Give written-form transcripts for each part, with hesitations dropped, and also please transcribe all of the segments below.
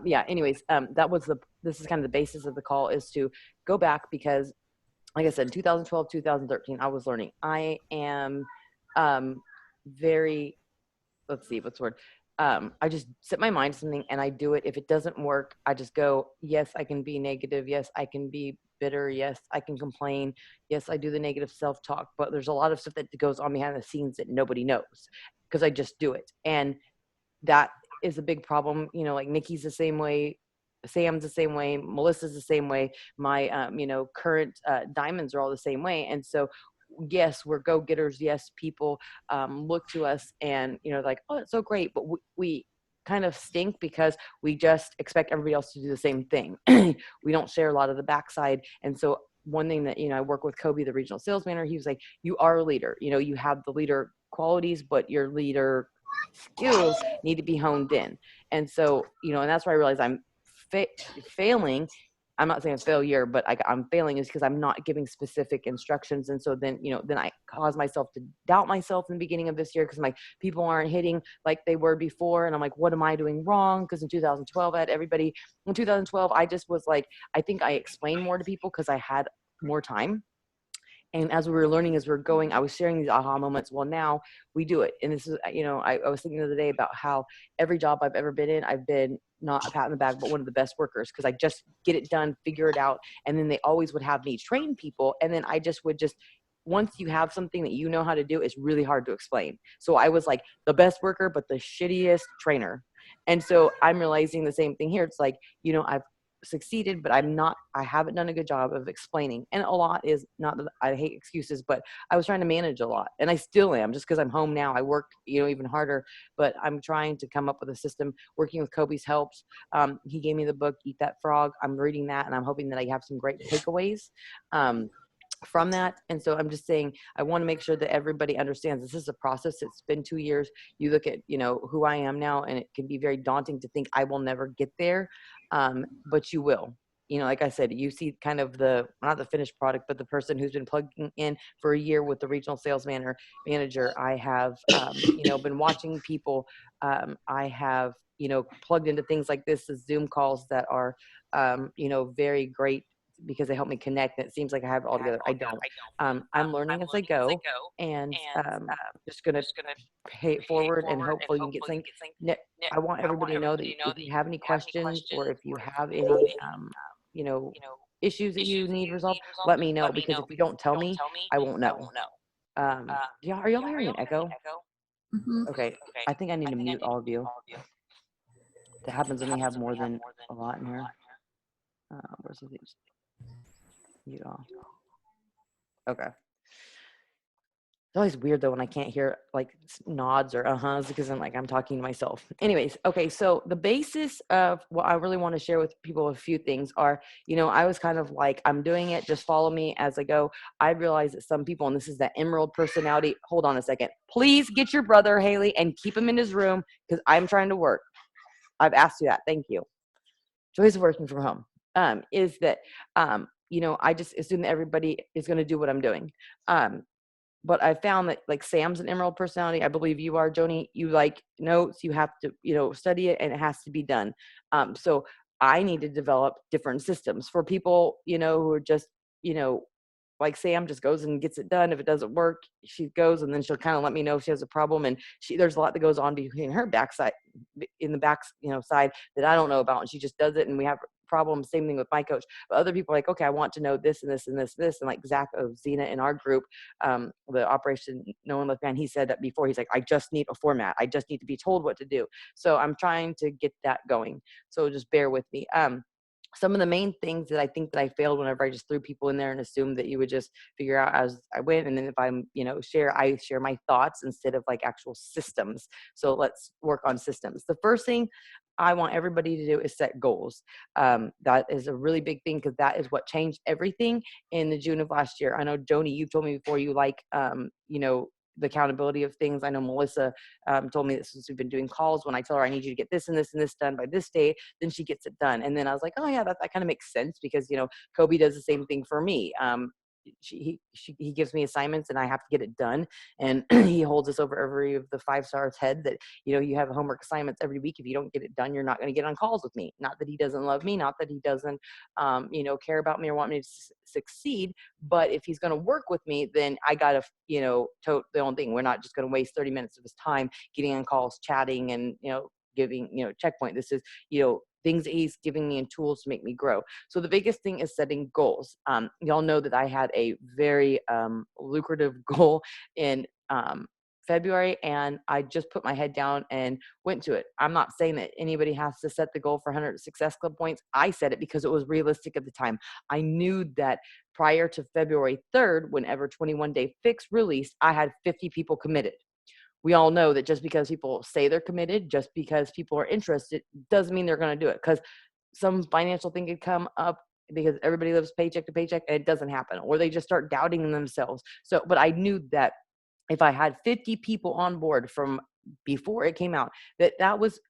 Yeah, anyways, this is kind of the basis of the call, is to go back because, like I said, 2012, 2013, I was learning. I am very, let's see, what's the word? I just set my mind to something and I do it. If it doesn't work, I just go, yes, I can be negative. Yes, I can be bitter. Yes, I can complain. Yes, I do the negative self-talk, but there's a lot of stuff that goes on behind the scenes that nobody knows because I just do it. And that is a big problem. Like Nikki's the same way, Sam's the same way, Melissa's the same way. My, current diamonds are all the same way. And so, yes, we're go-getters. Yes, people look to us and, like, oh, it's so great. But we kind of stink because we just expect everybody else to do the same thing. We don't share a lot of the backside. And so one thing that, I work with Kobe, the regional sales manager, he was like, you are a leader. You have the leader qualities, but your leader skills need to be honed in. And so, and that's why I realized I'm failing. I'm not saying failure, but I'm failing is because I'm not giving specific instructions. And so then, then I cause myself to doubt myself in the beginning of this year because my people aren't hitting like they were before. And I'm like, what am I doing wrong? Because in 2012, I had everybody. In 2012, I just was like, I think I explained more to people because I had more time. And as we were learning, as we were going, I was sharing these aha moments. Well, now we do it. And this is, I was thinking the other day about how every job I've ever been in, I've been not a pat in the back, but one of the best workers because I just get it done, figure it out. And then they always would have me train people. And then I just would once you have something that you know how to do, it's really hard to explain. So I was like the best worker, but the shittiest trainer. And so I'm realizing the same thing here. It's like, I've succeeded, but I haven't done a good job of explaining. And a lot is not that I hate excuses, but I was trying to manage a lot and I still am just because I'm home now. I work, even harder, but I'm trying to come up with a system. Working with Kobe's helps. He gave me the book, Eat That Frog. I'm reading that and I'm hoping that I have some great takeaways from that. And so I'm just saying, I want to make sure that everybody understands this is a process. It's been 2 years. You look at, who I am now, and it can be very daunting to think I will never get there. But you will. Like I said, you see kind of not the finished product, but the person who's been plugging in for a year with the regional sales manager. I have, been watching people. I have, plugged into things like this as Zoom calls that are, very great because they help me connect. And it seems like I have it all together. I don't. I'm learning as I go, and just going to pay it forward, and hopefully you can get something. I want everybody to know that if you have any questions or if you have any, you know, issues that you need resolved, let me know, because if you don't tell me, I won't know. Yeah, are y'all hearing an echo? Mm-hmm. Okay, I think I need to mute all of you. That happens when we have more than a lot in here. Where's the mute all? Okay. It's always weird though when I can't hear like nods or uh-huhs because I'm talking to myself. Anyways, okay, so the basis of what I really want to share with people, a few things are, I was kind of like, I'm doing it, just follow me as I go. I realize that some people, and this is that emerald personality. Hold on a second. Please get your brother, Haley, and keep him in his room because I'm trying to work. I've asked you that. Thank you. Joy's working from home. Is that, I just assume that everybody is going to do what I'm doing. But I found that like Sam's an emerald personality. I believe you are, Joni. You like notes. You have to, study it, and it has to be done. So I need to develop different systems for people, who are just, like Sam just goes and gets it done. If it doesn't work, she goes and then she'll kind of let me know if she has a problem. And there's a lot that goes on between her backside, in the back, side that I don't know about. And she just does it, and we have problems. Same thing with my coach. But other people are like, okay, I want to know this and this and this, this. And like Zach of Xena in our group, the Operation No One Left Behind, he said that before. He's like, I just need a format. I just need to be told what to do. So I'm trying to get that going. So just bear with me. Some of the main things that I think that I failed whenever I just threw people in there and assumed that you would just figure out as I went. And then if I'm, I share my thoughts instead of like actual systems. So let's work on systems. The first thing I want everybody to do is set goals. That is a really big thing because that is what changed everything in the June of last year. I know, Joni, you told me before you like, the accountability of things. I know Melissa told me that since we've been doing calls, when I tell her I need you to get this and this and this done by this date, then she gets it done. And then I was like, oh yeah, that kind of makes sense because, Kobe does the same thing for me. he gives me assignments and I have to get it done. And he holds us over every of the 5 stars head that, you have homework assignments every week. If you don't get it done, you're not going to get on calls with me. Not that he doesn't love me, not that he doesn't, care about me or want me to succeed. But if he's going to work with me, then I got to, tote the own thing. We're not just going to waste 30 minutes of his time getting on calls, chatting, and, giving, checkpoint. This is, things that he's giving me and tools to make me grow. So the biggest thing is setting goals. Y'all know that I had a very lucrative goal in February, and I just put my head down and went to it. I'm not saying that anybody has to set the goal for 100 Success Club points. I set it because it was realistic at the time. I knew that prior to February 3rd, whenever 21 Day Fix released, I had 50 people committed. We all know that just because people say they're committed, just because people are interested, doesn't mean they're going to do it, because some financial thing could come up because everybody lives paycheck to paycheck and it doesn't happen, or they just start doubting themselves. So, but I knew that if I had 50 people on board from before it came out, that was,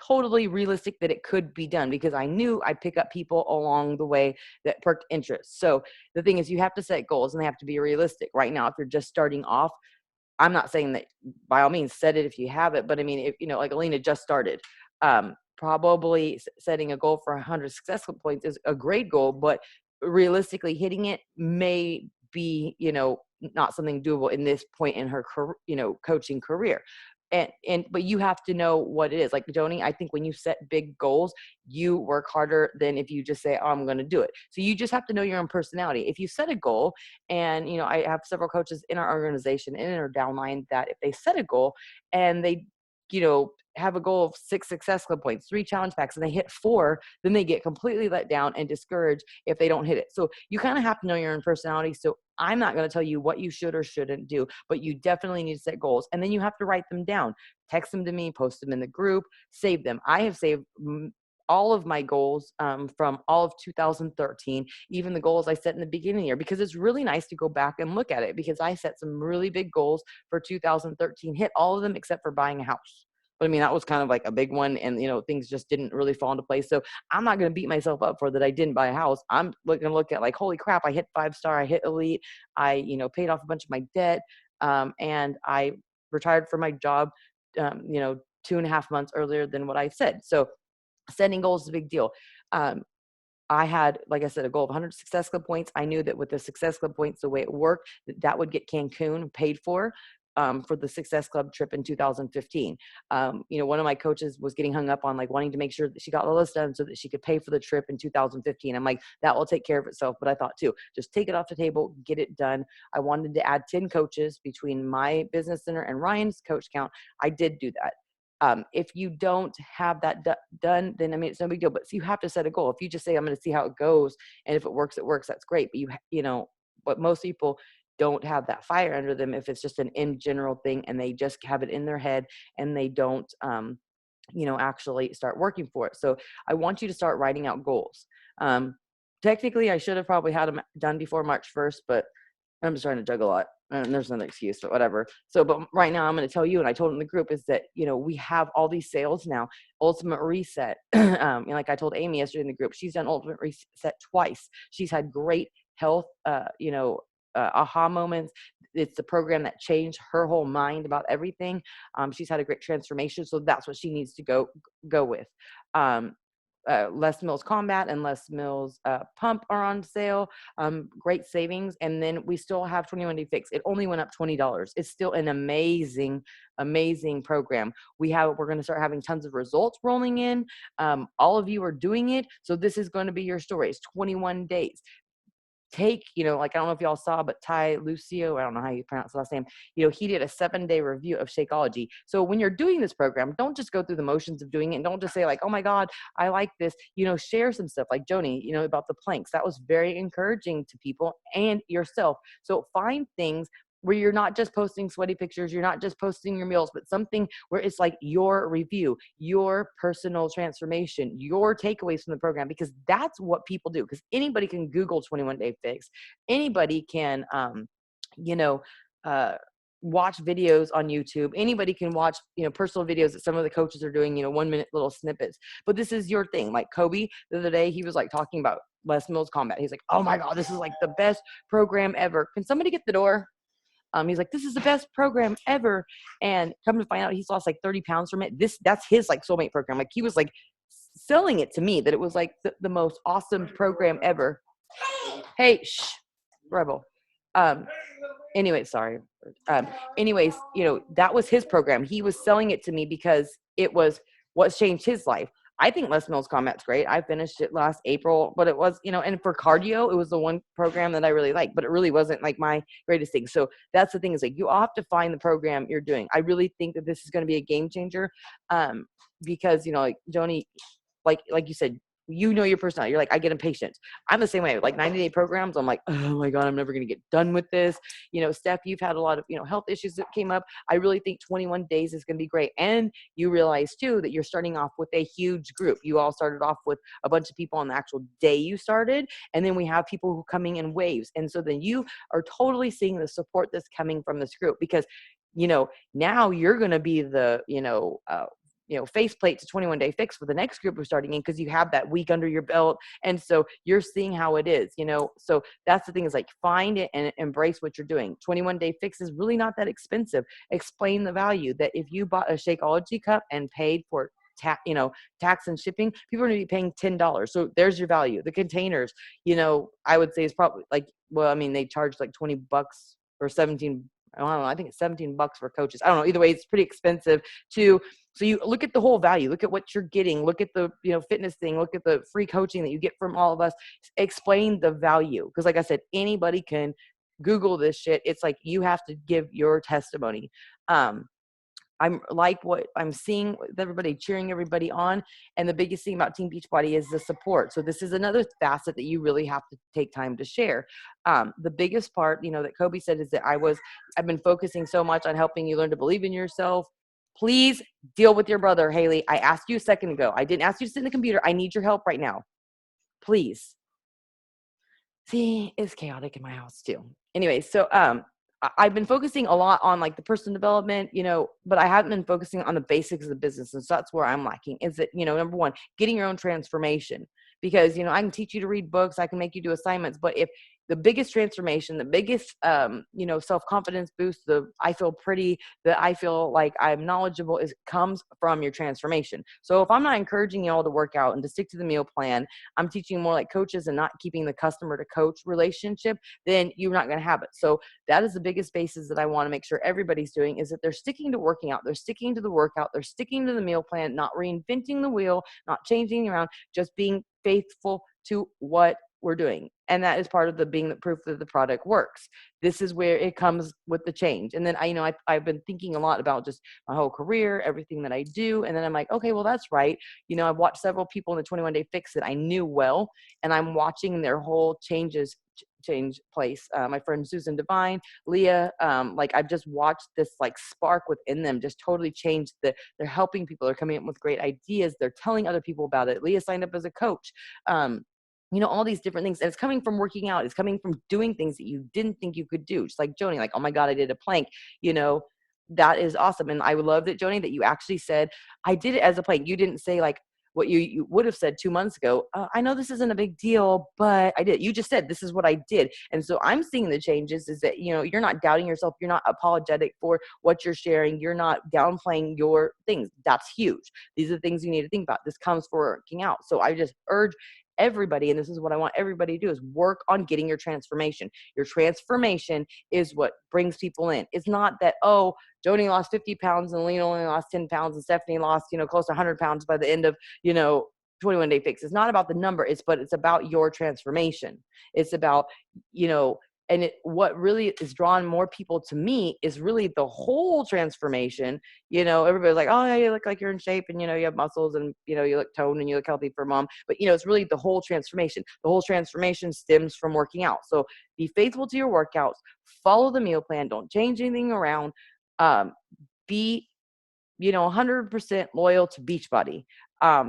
totally realistic, that it could be done, because I knew I'd pick up people along the way that perked interest. So the thing is, you have to set goals and they have to be realistic. Right now, if you're just starting off, I'm not saying that by all means set it if you have it, but I mean, if, like Alina just started, probably setting a goal for 100 successful points is a great goal, but realistically hitting it may be, not something doable in this point in her, coaching career. But you have to know what it is. Like Joni, I think when you set big goals, you work harder than if you just say, oh, I'm going to do it. So you just have to know your own personality. If you set a goal, and, I have several coaches in our organization and in our downline that if they set a goal and they, have a goal of 6 Success Club points, 3 challenge packs, and they hit 4, then they get completely let down and discouraged if they don't hit it. So you kind of have to know your own personality. So I'm not going to tell you what you should or shouldn't do, but you definitely need to set goals, and then you have to write them down, text them to me, post them in the group, save them. I have saved all of my goals from all of 2013, even the goals I set in the beginning of the year, because it's really nice to go back and look at it, because I set some really big goals for 2013, hit all of them except for buying a house. But I mean, that was kind of like a big one, and things just didn't really fall into place. So I'm not going to beat myself up for that I didn't buy a house. I'm going to look at like, holy crap, I hit 5-star, I hit elite, I paid off a bunch of my debt, and I retired from my job, 2.5 months earlier than what I said. So setting goals is a big deal. I had, like I said, a goal of 100 Success Club points. I knew that with the Success Club points, the way it worked, that would get Cancun paid for the Success Club trip in 2015. One of my coaches was getting hung up on like wanting to make sure that she got all this done so that she could pay for the trip in 2015. I'm like, that will take care of itself. But I thought too, just take it off the table, get it done. I wanted to add 10 coaches between my business center and Ryan's coach count. I did do that. If you don't have that done, then I mean, it's no big deal, but you have to set a goal. If you just say, I'm going to see how it goes, and if it works, it works, that's great. But but most people don't have that fire under them if it's just an in general thing and they just have it in their head and they don't, actually start working for it. So I want you to start writing out goals. Technically I should have probably had them done before March 1st, but I'm just trying to juggle a lot, and there's no excuse, but whatever. So, but right now I'm going to tell you, and I told in the group, is that, we have all these sales now. Ultimate Reset. Like I told Amy yesterday in the group, she's done Ultimate Reset twice. She's had great health, aha moments. It's the program that changed her whole mind about everything. She's had a great transformation. So that's what she needs to go with. Les Mills Combat and Les Mills Pump are on sale. Great savings. And then we still have 21 Day Fix. It only went up $20. It's still an amazing, amazing program. We're going to start having tons of results rolling in. All of you are doing it. So this is going to be your story. It's 21 days. Like, I don't know if y'all saw, but Ty Lucio, I don't know how you pronounce the last name, he did a 7-day review of Shakeology. So when you're doing this program, don't just go through the motions of doing it, and don't just say like, oh my God, I like this, share some stuff like Joni, about the planks. That was very encouraging to people and yourself. So find things where you're not just posting sweaty pictures, you're not just posting your meals, but something where it's like your review, your personal transformation, your takeaways from the program, because that's what people do. Because anybody can Google 21 Day Fix. Anybody can, watch videos on YouTube. Anybody can watch, personal videos that some of the coaches are doing, 1-minute little snippets. But this is your thing. Like Kobe the other day, he was like talking about Les Mills Combat. He's like, oh my God, this is like the best program ever. Can somebody get the door? He's like, this is the best program ever. And come to find out, he's lost like 30 pounds from it. That's his like soulmate program. Like he was like selling it to me that it was like the most awesome program ever. Hey, shh, Rebel. Anyway, sorry. Anyways, that was his program. He was selling it to me because it was what changed his life. I think Les Mills Combat's great. I finished it last April, but it was, and for cardio, it was the one program that I really liked, but it really wasn't like my greatest thing. So that's the thing, is like, you all have to find the program you're doing. I really think that this is going to be a game changer. Because, like Joni, like you said, your personality. You're like, I get impatient. I'm the same way. Like 90-day programs, I'm like, oh my God, I'm never going to get done with this. Steph, you've had a lot of, health issues that came up. I really think 21 days is going to be great. And you realize too, that you're starting off with a huge group. You all started off with a bunch of people on the actual day you started. And then we have people who are coming in waves. And so then you are totally seeing the support that's coming from this group, because, now you're going to be the, faceplate to 21 Day Fix for the next group we're starting in, because you have that week under your belt. And so you're seeing how it is, so that's the thing, is like, find it and embrace what you're doing. 21 Day Fix is really not that expensive. Explain the value that if you bought a Shakeology cup and paid for tax and shipping, people are going to be paying $10. So there's your value. The containers, I would say is probably like, well, I mean, they charge like $20 or 17. I don't know. I think it's $17 for coaches. I don't know. Either way, it's pretty expensive too. So you look at the whole value, look at what you're getting, look at the, fitness thing, look at the free coaching that you get from all of us, explain the value. Cause like I said, anybody can Google this shit. It's like, you have to give your testimony. I'm like what I'm seeing with everybody, cheering everybody on. And the biggest thing about Team Beachbody is the support. So this is another facet that you really have to take time to share. The biggest part, that Kobe said, is that I've been focusing so much on helping you learn to believe in yourself. Please deal with your brother, Haley. I asked you a second ago. I didn't ask you to sit in the computer. I need your help right now. Please. See, it's chaotic in my house too. Anyway, so I've been focusing a lot on like the personal development, but I haven't been focusing on the basics of the business. And so that's where I'm lacking, is that, number one, getting your own transformation, because, I can teach you to read books. I can make you do assignments, but if the biggest transformation, the biggest, self-confidence boost, I feel pretty, that I feel like I'm knowledgeable, comes from your transformation. So if I'm not encouraging you all to work out and to stick to the meal plan, I'm teaching more like coaches and not keeping the customer to coach relationship, then you're not going to have it. So that is the biggest basis that I want to make sure everybody's doing, is that they're sticking to working out. They're sticking to the workout. They're sticking to the meal plan, not reinventing the wheel, not changing around, just being faithful to what we're doing. And that is part of being the proof that the product works. This is where it comes with the change. And then I've been thinking a lot about just my whole career, everything that I do. And then I'm like, okay, well, that's right. I've watched several people in the 21 Day Fix that I knew well, and I'm watching their whole change place. My friend Susan Devine, Leah, I've just watched this like spark within them just totally change. They're helping people. They're coming up with great ideas. They're telling other people about it. Leah signed up as a coach. All these different things. And it's coming from working out. It's coming from doing things that you didn't think you could do. Just like Joni, like, oh my God, I did a plank, that is awesome. And I love that, Joni, that you actually said, I did it as a plank. You didn't say like what you would have said 2 months ago. I know this isn't a big deal, but I did. You just said, this is what I did. And so I'm seeing the changes, is that, you're not doubting yourself. You're not apologetic for what you're sharing. You're not downplaying your things. That's huge. These are the things you need to think about. This comes for working out. So I just urge everybody, and this is what I want everybody to do, is work on getting your transformation. Your transformation is what brings people in. It's not that, oh, Joni lost 50 pounds and Lena only lost 10 pounds and Stephanie lost, close to 100 pounds by the end of, 21 Day Fix. It's not about the number. It's about your transformation. It's about, and what really is drawing more people to me is really the whole transformation. Everybody's like, oh yeah, you look like you're in shape, and, you have muscles, and, you look toned and you look healthy for mom. But, it's really the whole transformation. The whole transformation stems from working out. So be faithful to your workouts, follow the meal plan. Don't change anything around. Be 100% loyal to Beachbody,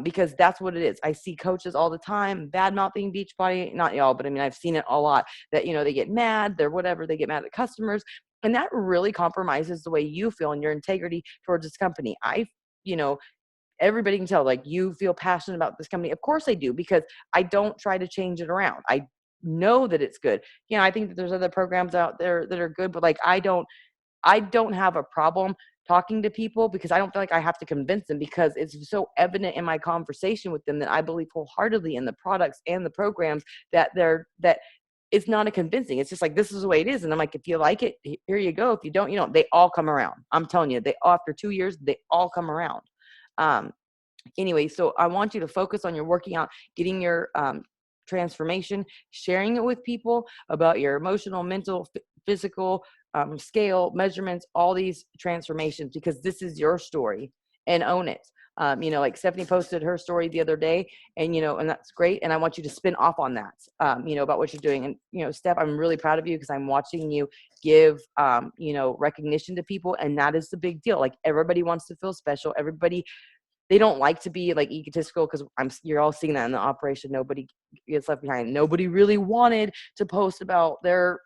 because that's what it is. I see coaches all the time bad mouthing Beachbody, not y'all, but I mean, I've seen it a lot, that, they get mad, they're whatever, they get mad at customers. And that really compromises the way you feel and your integrity towards this company. everybody can tell, like, you feel passionate about this company. Of course I do, because I don't try to change it around. I know that it's good. I think that there's other programs out there that are good, but like, I don't have a problem talking to people, because I don't feel like I have to convince them, because it's so evident in my conversation with them that I believe wholeheartedly in the products and the programs, that it's not a convincing. It's just like, this is the way it is. And I'm like, if you like it, here you go. If you don't, you don't. They all come around. I'm telling you, after 2 years, they all come around. Um, anyway, so I want you to focus on your working out, getting your transformation, sharing it with people about your emotional, mental, physical scale measurements, all these transformations, because this is your story, and own it. Like Stephanie posted her story the other day, and that's great. And I want you to spin off on that, about what you're doing. And, Steph, I'm really proud of you, because I'm watching you give, recognition to people. And that is the big deal. Like, everybody wants to feel special. Everybody, they don't like to be like egotistical, because you're all seeing that in the operation. Nobody gets left behind. Nobody really wanted to post about their,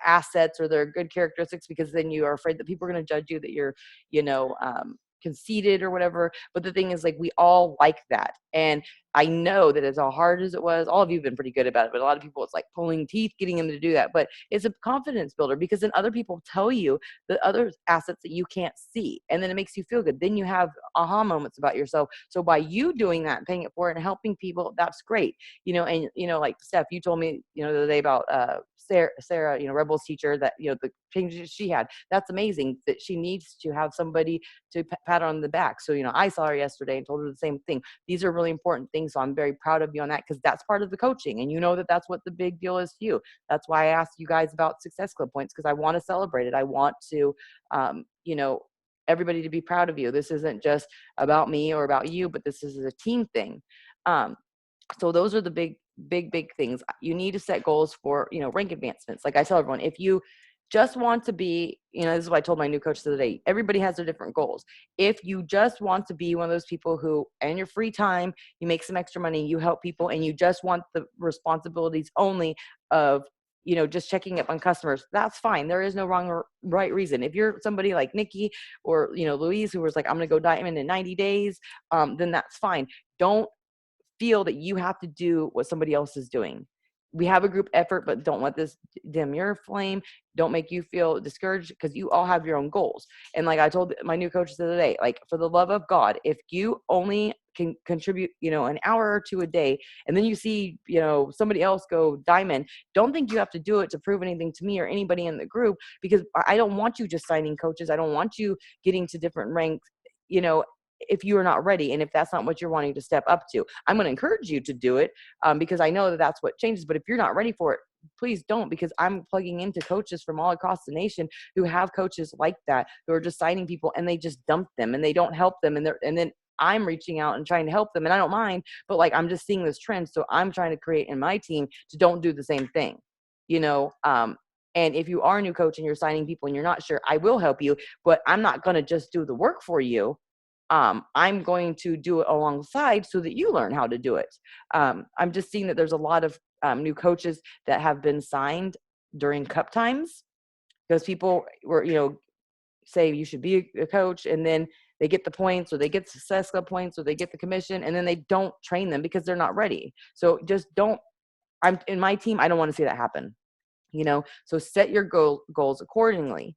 assets or their good characteristics, because then you are afraid that people are going to judge you, that you're, you know, conceited or whatever. But the thing is, like, we all like that. And I know that as hard as it was, all of you have been pretty good about it, but a lot of people, it's like pulling teeth getting them to do that. But it's a confidence builder, because then other people tell you the other assets that you can't see. And then it makes you feel good. Then you have aha moments about yourself. So by you doing that, paying it forward and helping people, that's great. And, like Steph, you told me, the other day about, Sarah, Rebel's teacher, that, the changes she had. That's amazing, that she needs to have somebody to pat her on the back. So, I saw her yesterday and told her the same thing. These are really important things. So I'm very proud of you on that, because that's part of the coaching. And that's what the big deal is to you. That's why I asked you guys about Success Club points, because I want to celebrate it. I want to, everybody to be proud of you. This isn't just about me or about you, but this is a team thing. So those are the big things. You need to set goals for, rank advancements. Like I tell everyone, if you just want to be, this is what I told my new coach the other day, everybody has their different goals. If you just want to be one of those people who, in your free time, you make some extra money, you help people, and you just want the responsibilities only of, just checking up on customers, that's fine. There is no wrong or right reason. If you're somebody like Nikki or, Louise, who was like, I'm going to go diamond in 90 days, then that's fine. Don't feel that you have to do what somebody else is doing. We have a group effort, but don't let this dim your flame. Don't make you feel discouraged, because you all have your own goals. And like I told my new coaches the other day, like, for the love of God, if you only can contribute, an hour or two a day, and then you see, somebody else go diamond, don't think you have to do it to prove anything to me or anybody in the group, because I don't want you just signing coaches. I don't want you getting to different ranks, if you are not ready, and if that's not what you're wanting to step up to. I'm going to encourage you to do it, because I know that that's what changes. But if you're not ready for it, please don't, because I'm plugging into coaches from all across the nation who have coaches like that, who are just signing people and they just dump them and they don't help them. And then I'm reaching out and trying to help them, and I don't mind, but like, I'm just seeing this trend. So I'm trying to create in my team to don't do the same thing, and if you are a new coach and you're signing people and you're not sure, I will help you, but I'm not going to just do the work for you. I'm going to do it alongside so that you learn how to do it. I'm just seeing that there's a lot of new coaches that have been signed during cup times, because people were, say you should be a coach, and then they get the points, or they get Success Club points, or they get the commission, and then they don't train them because they're not ready. So just don't. I'm in my team. I don't want to see that happen. So set your goals accordingly.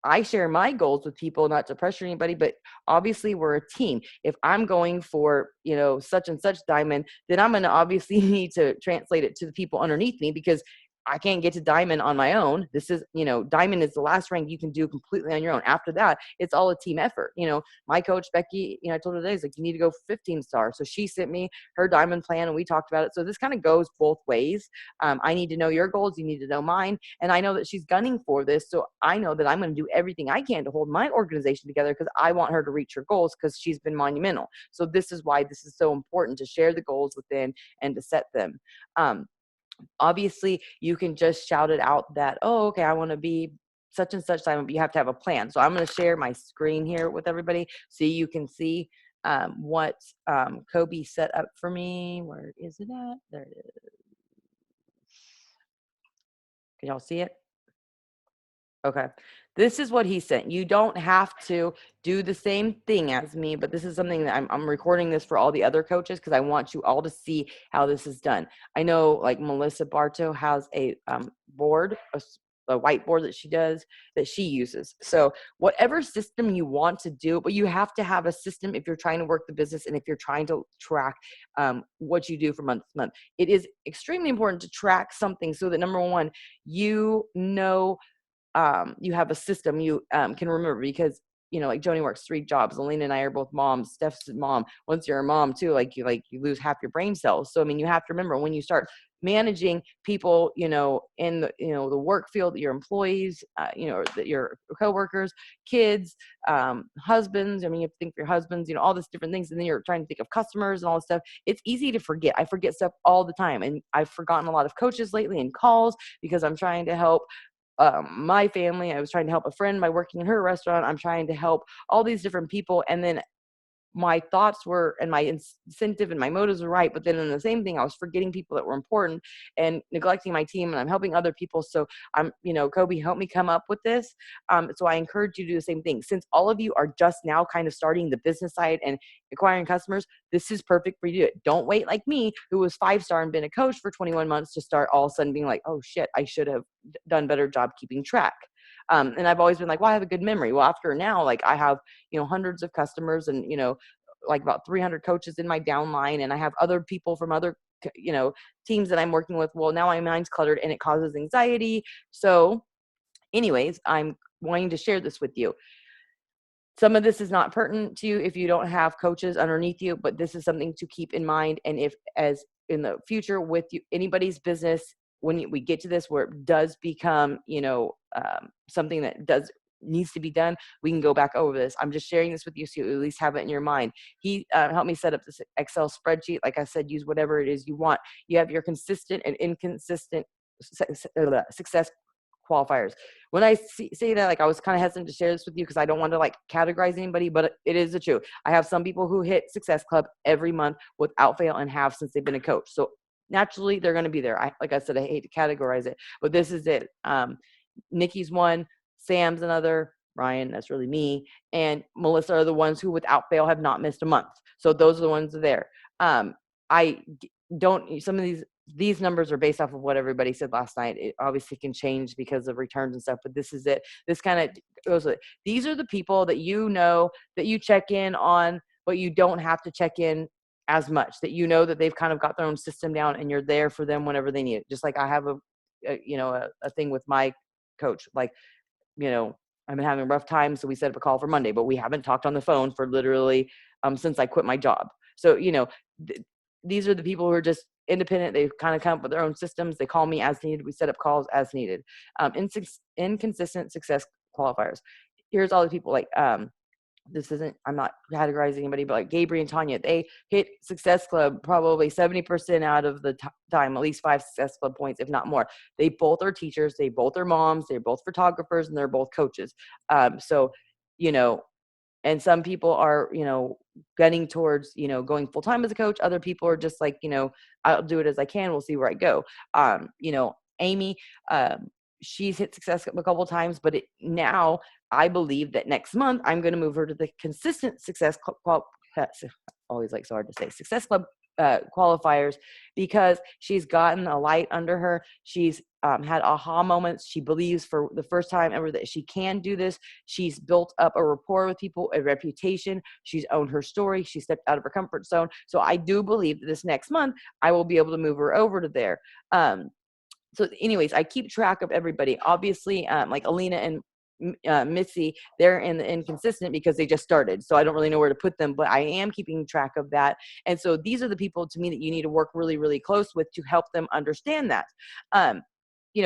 I share my goals with people, not to pressure anybody, but obviously we're a team. If I'm going for, such and such diamond, then I'm going to obviously need to translate it to the people underneath me, because I can't get to diamond on my own. This is, diamond is the last rank you can do completely on your own. After that, it's all a team effort. My coach, Becky, I told her today, like, you need to go 15 star. So she sent me her diamond plan and we talked about it. So this kind of goes both ways. I need to know your goals. You need to know mine. And I know that she's gunning for this. So I know that I'm going to do everything I can to hold my organization together, because I want her to reach her goals, because she's been monumental. So this is why this is so important, to share the goals within and to set them. Obviously you can just shout it out that, oh, okay, I want to be such and such time, but you have to have a plan. So I'm going to share my screen here with everybody so you can see what Kobe set up for me. Where is it at? There it is. Can y'all see it? Okay. This is what he sent. You don't have to do the same thing as me, but this is something that I'm recording this for all the other coaches because I want you all to see how this is done. I know like Melissa Bartow has a board, a whiteboard that she does that she uses. So whatever system you want to do, but you have to have a system if you're trying to work the business and if you're trying to track what you do from month to month. It is extremely important to track something so that number one, you know you have a system you can remember because like Joni works 3 jobs. Alina and I are both moms. Steph's a mom. Once you're a mom too, you lose half your brain cells. So I mean, you have to remember when you start managing people, in the the work field, your employees, your coworkers, kids, husbands. I mean, you have to think for your husbands, all these different things, and then you're trying to think of customers and all this stuff. It's easy to forget. I forget stuff all the time, and I've forgotten a lot of coaches lately and calls because I'm trying to help my family. I was trying to help a friend by working in her restaurant. I'm trying to help all these different people. And then my thoughts were and my incentive and my motives were right, but then in the same thing I was forgetting people that were important and neglecting my team, and I'm helping other people. So I'm Kobe helped me come up with this. So I encourage you to do the same thing. Since all of you are just now kind of starting the business side and acquiring customers, this is perfect for you to do it. Don't wait like me, who was 5-star and been a coach for 21 months, to start all of a sudden being like, oh shit, I should have done better job keeping track. And I've always been like, well, I have a good memory. Well, after now, like I have, hundreds of customers and, like about 300 coaches in my downline. And I have other people from other, teams that I'm working with. Well, now my mind's cluttered and it causes anxiety. So anyways, I'm wanting to share this with you. Some of this is not pertinent to you if you don't have coaches underneath you, but this is something to keep in mind. And if, as in the future with you, anybody's business, when we get to this where it does become, something that does needs to be done, we can go back over this. I'm just sharing this with you so you at least have it in your mind. He helped me set up this Excel spreadsheet. Like I said, use whatever it is you want. You have your consistent and inconsistent success qualifiers. When I say that, like I was kind of hesitant to share this with you because I don't want to like categorize anybody, but it is the truth. I have some people who hit Success Club every month without fail and have since they've been a coach. So naturally they're going to be there. Like I said, I hate to categorize it, but this is it. Nikki's one, Sam's another, Ryan, that's really me, and Melissa are the ones who without fail have not missed a month. So those are the ones there. I don't, some of these numbers are based off of what everybody said last night. It obviously can change because of returns and stuff, but this is it. This kind of goes with it. These are the people that that you check in on, but you don't have to check in as much, that that they've kind of got their own system down and you're there for them whenever they need it. Just like I have a thing with my coach, like, I've been having a rough time, so we set up a call for Monday, but we haven't talked on the phone for literally since I quit my job. So, these are the people who are just independent. They kind of come up with their own systems. They call me as needed. We set up calls as needed. Inconsistent success qualifiers. Here's all the people like, I'm not categorizing anybody, but like Gabriel and Tanya, they hit Success Club probably 70% out of the time, at least 5 Success Club points, if not more. They both are teachers. They both are moms. They're both photographers, and they're both coaches. So, and some people are, gunning towards, going full time as a coach. Other people are just like, I'll do it as I can. We'll see where I go. Amy, she's hit Success Club a couple times, but now I believe that next month I'm going to move her to the consistent Success Club. Always like so hard to say, Success Club qualifiers, because she's gotten a light under her. She's had aha moments. She believes for the first time ever that she can do this. She's built up a rapport with people, a reputation. She's owned her story. She stepped out of her comfort zone. So I do believe that this next month I will be able to move her over to there. So anyways, I keep track of everybody. Obviously, like Alina and Missy, they're in the inconsistent because they just started. So I don't really know where to put them, but I am keeping track of that. And so these are the people to me that you need to work really, really close with to help them understand that.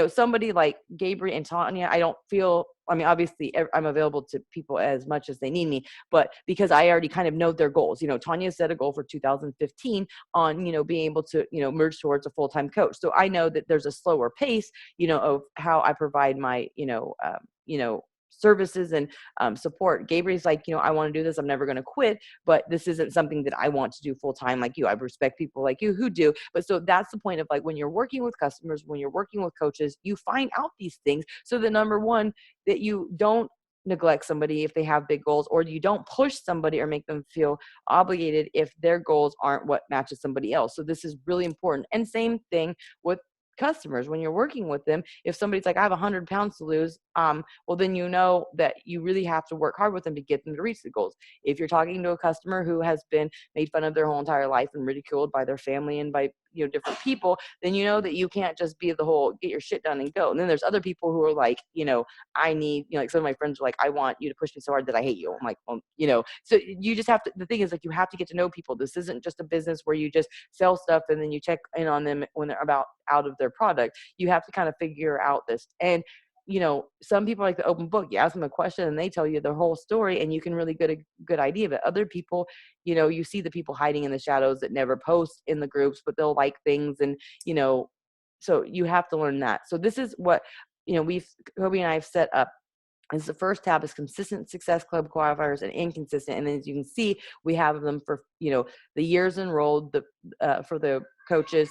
Somebody like Gabriel and Tanya, I don't feel, I mean, obviously I'm available to people as much as they need me, but because I already kind of know their goals. Tanya set a goal for 2015 on, being able to, merge towards a full-time coach. So I know that there's a slower pace, of how I provide my, services and support. Gabriel's like, I want to do this. I'm never going to quit, but this isn't something that I want to do full time like you. I respect people like you who do. But so that's the point of like, when you're working with customers, when you're working with coaches, you find out these things. So the number one, that you don't neglect somebody if they have big goals, or you don't push somebody or make them feel obligated if their goals aren't what matches somebody else. So this is really important. And same thing with customers. When you're working with them, if somebody's like, I have 100 pounds to lose, well, then you know that you really have to work hard with them to get them to reach the goals. If you're talking to a customer who has been made fun of their whole entire life and ridiculed by their family and by different people, then you know that you can't just be the whole get your shit done and go. And then there's other people who are like, I need, like some of my friends are like, I want you to push me so hard that I hate you. I'm like, well, so you just have to, the thing is like, you have to get to know people. This isn't just a business where you just sell stuff and then you check in on them when they're about out of their product. You have to kind of figure out this. And some people like the open book. You ask them a question and they tell you their whole story, and you can really get a good idea. But other people, you see the people hiding in the shadows that never post in the groups, but they'll like things, and so you have to learn that. So this is what Kobe and I have set up. Is the first tab is consistent success club qualifiers and inconsistent. And as you can see, we have them for, the years enrolled, for the coaches,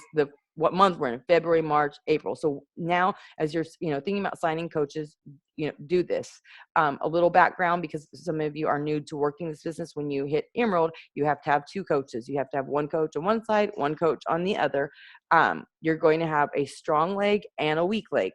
what month we're in, February, March, April. So now as you're, thinking about signing coaches, do this. A little background, because some of you are new to working this business. When you hit Emerald, you have to have two coaches. You have to have one coach on one side, one coach on the other. You're going to have a strong leg and a weak leg.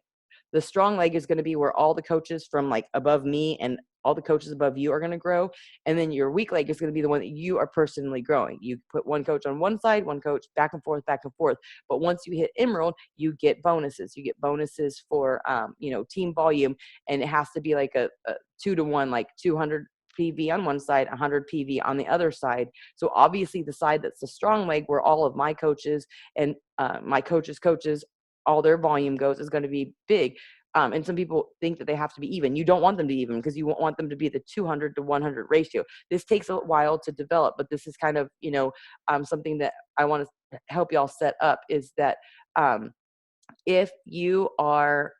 The strong leg is going to be where all the coaches from like above me and all the coaches above you are going to grow. And then your weak leg is going to be the one that you are personally growing. You put one coach on one side, one coach back and forth, back and forth. But once you hit Emerald, you get bonuses. You get bonuses for, team volume. And it has to be like a 2-to-1, like 200 PV on one side, 100 PV on the other side. So obviously the side that's the strong leg, where all of my coaches and my coaches, all their volume goes, is going to be big. And some people think that they have to be even. You don't want them to be even, because you want them to be the 200 to 100 ratio. This takes a while to develop, but this is kind of, something that I want to help y'all set up, is that if you are,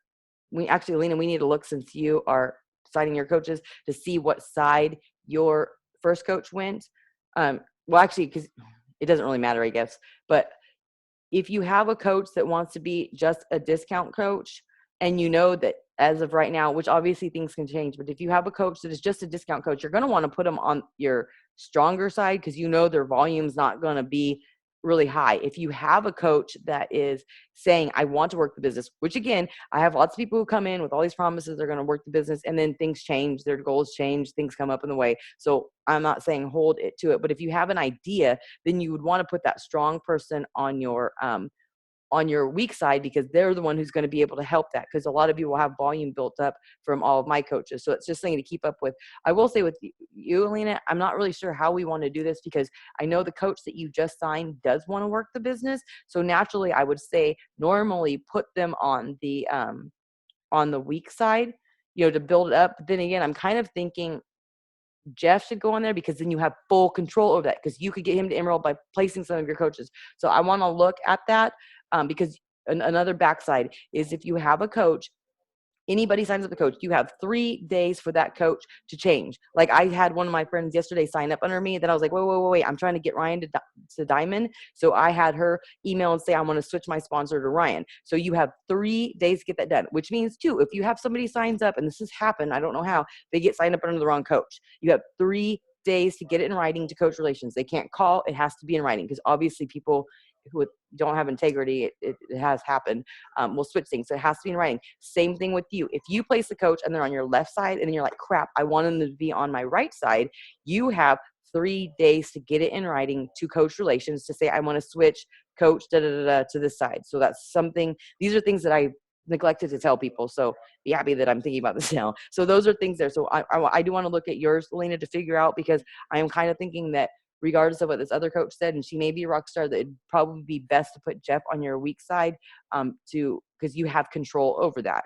Alina, we need to look, since you are signing your coaches, to see what side your first coach went. Well, actually, because it doesn't really matter, I guess, but if you have a coach that wants to be just a discount coach, and that as of right now, which obviously things can change, but if you have a coach that is just a discount coach, you're going to want to put them on your stronger side, because their volume's not going to be really high. If you have a coach that is saying, I want to work the business, which again, I have lots of people who come in with all these promises, they're going to work the business, and then things change, their goals change, things come up in the way. So I'm not saying hold it to it, but if you have an idea, then you would want to put that strong person on your weak side, because they're the one who's going to be able to help that, because a lot of you will have volume built up from all of my coaches. So it's just something to keep up with. I will say with you, Alina, I'm not really sure how we want to do this, because I know the coach that you just signed does want to work the business. So naturally, I would say normally put them on the weak side, to build it up. But then again, I'm kind of thinking Jeff should go on there, because then you have full control over that, because you could get him to Emerald by placing some of your coaches. So I want to look at that, because another backside is, if you have a coach, anybody signs up the coach, you have 3 days for that coach to change. Like I had one of my friends yesterday sign up under me, that I was like, wait, I'm trying to get Ryan to Diamond. So I had her email and say, I want to switch my sponsor to Ryan. So you have 3 days to get that done, which means too, if you have somebody signs up, and this has happened, I don't know how, they get signed up under the wrong coach. You have 3 days to get it in writing to coach relations. They can't call, it has to be in writing, because obviously people who don't have integrity, it has happened, will switch things. So it has to be in writing. Same thing with you. If you place a coach and they're on your left side, and then you're like, crap, I want them to be on my right side, you have 3 days to get it in writing to coach relations, to say, I want to switch coach to this side. So that's something, these are things that I neglected to tell people. So be happy that I'm thinking about this now. So those are things there. So I do want to look at yours, Alina, to figure out, because I am kind of thinking that regardless of what this other coach said, and she may be a rock star, that it'd probably be best to put Jeff on your weak side, because you have control over that.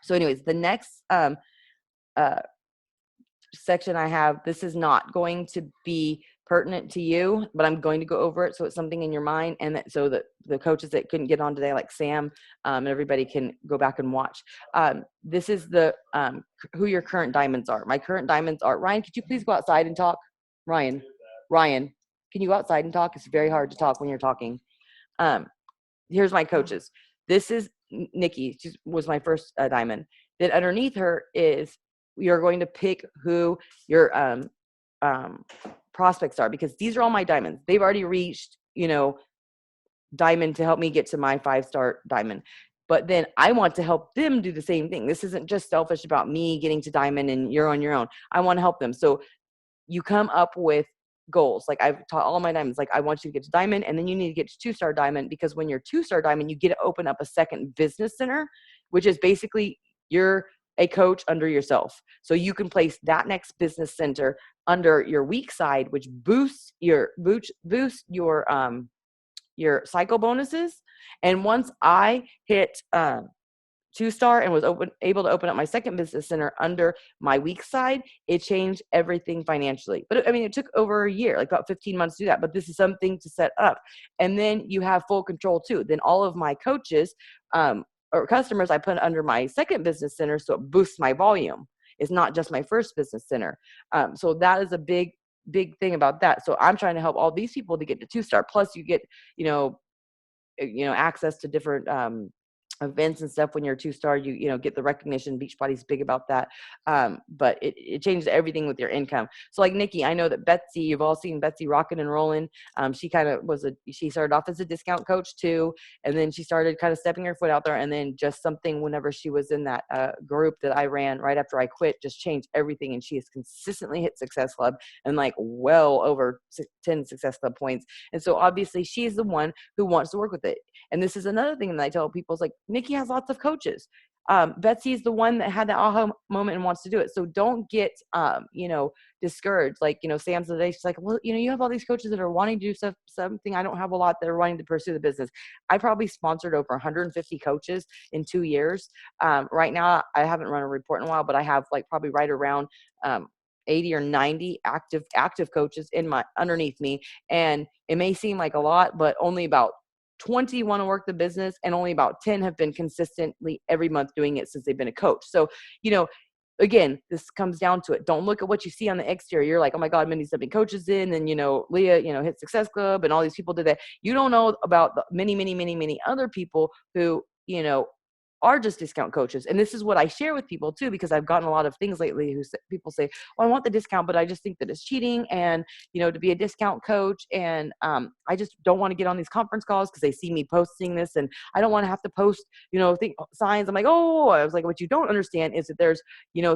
So anyways, the next section I have, this is not going to be pertinent to you, but I'm going to go over it so it's something in your mind, and that so that the coaches that couldn't get on today, like Sam, and everybody can go back and watch. This is the who your current diamonds are. My current diamonds are Ryan. Could you please go outside and talk? Ryan, can you go outside and talk? It's very hard to talk when you're talking. Here's my coaches. This is Nikki. She was my first diamond. Then underneath her is you're going to pick who your prospects are, because these are all my diamonds. They've already reached, diamond to help me get to my 5-star diamond. But then I want to help them do the same thing. This isn't just selfish about me getting to diamond and you're on your own. I want to help them. So you come up with goals. Like I've taught all my diamonds, like I want you to get to diamond, and then you need to get to 2-star diamond, because when you're 2-star diamond, you get to open up a second business center, which is basically you're a coach under yourself. So you can place that next business center under your weak side, which boosts your cycle bonuses. And once I hit 2-star and was able to open up my second business center under my weak side, it changed everything financially. But I mean, it took over a year, like about 15 months to do that. But this is something to set up. And then you have full control too. Then all of my coaches or customers I put under my second business center, so it boosts my volume. It's not just my first business center. So that is a big thing about that. So I'm trying to help all these people to get to 2-star. Plus you get, access to different events and stuff. When you're 2-star, you get the recognition. Beachbody's big about that. But it changes everything with your income. So like Nikki, I know that Betsy, you've all seen Betsy rocking and rolling. She kind of she started off as a discount coach too. And then she started kind of stepping her foot out there. And then just something, whenever she was in that group that I ran right after I quit, just changed everything. And she has consistently hit Success Club and like well over 10 Success Club points. And so obviously she's the one who wants to work with it. And this is another thing that I tell people is like, Nikki has lots of coaches. Betsy is the one that had the aha moment and wants to do it. So don't get, discouraged. Like, Sam's the day, she's like, well, you have all these coaches that are wanting to do something. I don't have a lot that are wanting to pursue the business. I probably sponsored over 150 coaches in 2 years. Right now, I haven't run a report in a while, but I have like probably right around 80 or 90 active coaches underneath me. And it may seem like a lot, but only about 20 want to work the business, and only about 10 have been consistently every month doing it since they've been a coach. So, again, this comes down to it. Don't look at what you see on the exterior. You're like, oh my God, Mindy's dumping coaches in, and, Leah, hit Success Club and all these people did that. You don't know about the many, many, many, many other people who, are just discount coaches. And this is what I share with people too, because I've gotten a lot of things lately people say, well, I want the discount, but I just think that it's cheating and, to be a discount coach. And I just don't want to get on these conference calls because they see me posting this, and I don't want to have to post, signs. I'm like, oh, I was like, what you don't understand is that there's,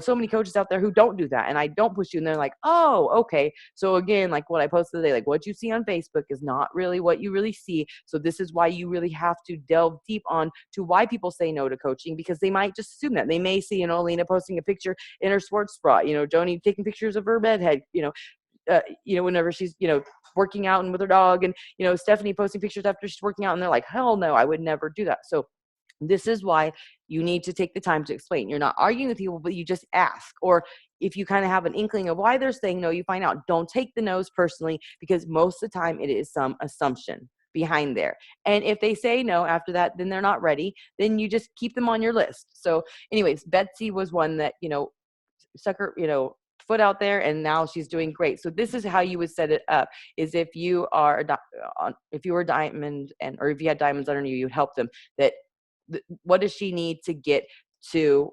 so many coaches out there who don't do that. And I don't push you. And they're like, oh, okay. So again, like what I posted today, like what you see on Facebook is not really what you really see. So this is why you really have to delve deep on to why people say no to coaching, because they might just assume that. They may see, Lena posting a picture in her sports bra, Joni taking pictures of her bedhead, whenever she's, working out and with her dog, and, Stephanie posting pictures after she's working out, and they're like, hell no, I would never do that. So this is why you need to take the time to explain. You're not arguing with people, but you just ask. Or if you kind of have an inkling of why they're saying no, you find out. Don't take the no's personally, because most of the time it is some assumption behind there. And if they say no after that, then they're not ready. Then you just keep them on your list. So anyways, Betsy was one that, stuck her, foot out there, and now she's doing great. So this is how you would set it up: is if you are if you were diamond, or if you had diamonds under you, you'd help them. That what does she need to get to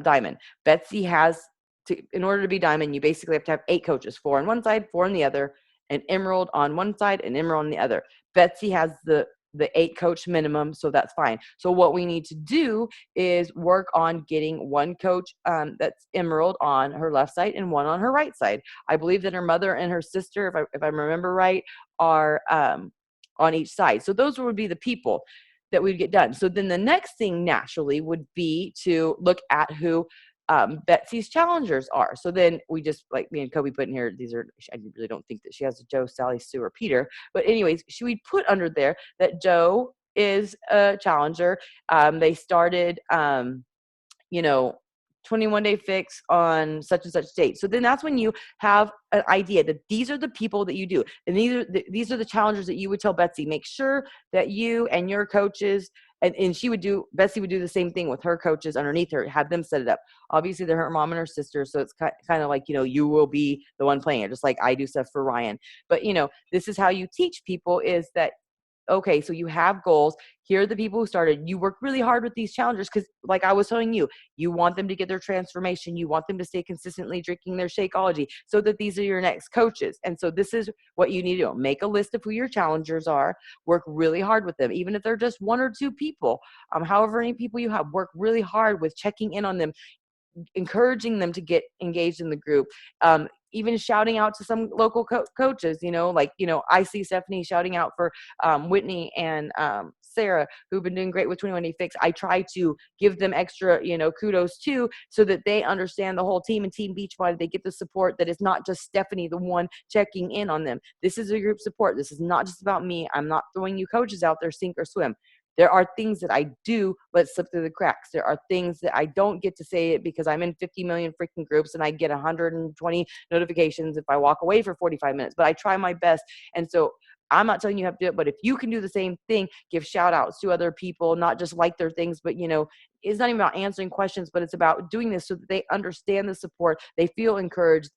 diamond? Betsy has to, in order to be diamond, you basically have to have 8 coaches, 4 on one side, 4 on the other, an emerald on one side, an emerald on the other. Betsy has the 8 coach minimum, so that's fine. So what we need to do is work on getting 1 coach that's emerald on her left side and 1 on her right side. I believe that her mother and her sister, if I remember right, are on each side. So those would be the people that we'd get done. So then the next thing naturally would be to look at who Betsy's challengers are. So then we just, like me and Kobe put in here, these are, I really don't think that she has a Joe, Sally, Sue, or Peter. But anyways, we put under there that Joe is a challenger. They started, 21 day fix on such and such date. So then that's when you have an idea that these are the people that you do. And these are the challenges that you would tell Betsy. Make sure that you and your coaches, and Betsy would do the same thing with her coaches underneath her, have them set it up. Obviously they're her mom and her sister. So it's kind of like, you will be the one playing it, just like I do stuff for Ryan. But this is how you teach people, is that, okay, so you have goals. Here are the people who started. You work really hard with these challengers because, like I was telling you, you want them to get their transformation. You want them to stay consistently drinking their Shakeology so that these are your next coaches. And so this is what you need to do. Make a list of who your challengers are. Work really hard with them, even if they're just 1 or 2 people. However many people you have, work really hard with checking in on them, encouraging them to get engaged in the group, even shouting out to some local coaches, I see Stephanie shouting out for Whitney and Sarah, who've been doing great with 21 Day Fix. I try to give them extra, kudos too, so that they understand the whole team and Team Beachbody. They get the support that it's not just Stephanie, the one checking in on them. This is a group support. This is not just about me. I'm not throwing you coaches out there, sink or swim. There are things that I do let slip through the cracks. There are things that I don't get to say it because I'm in 50 million freaking groups and I get 120 notifications if I walk away for 45 minutes, but I try my best. And so I'm not telling you have to do it, but if you can do the same thing, give shout outs to other people, not just like their things, but it's not even about answering questions, but it's about doing this so that they understand the support. They feel encouraged.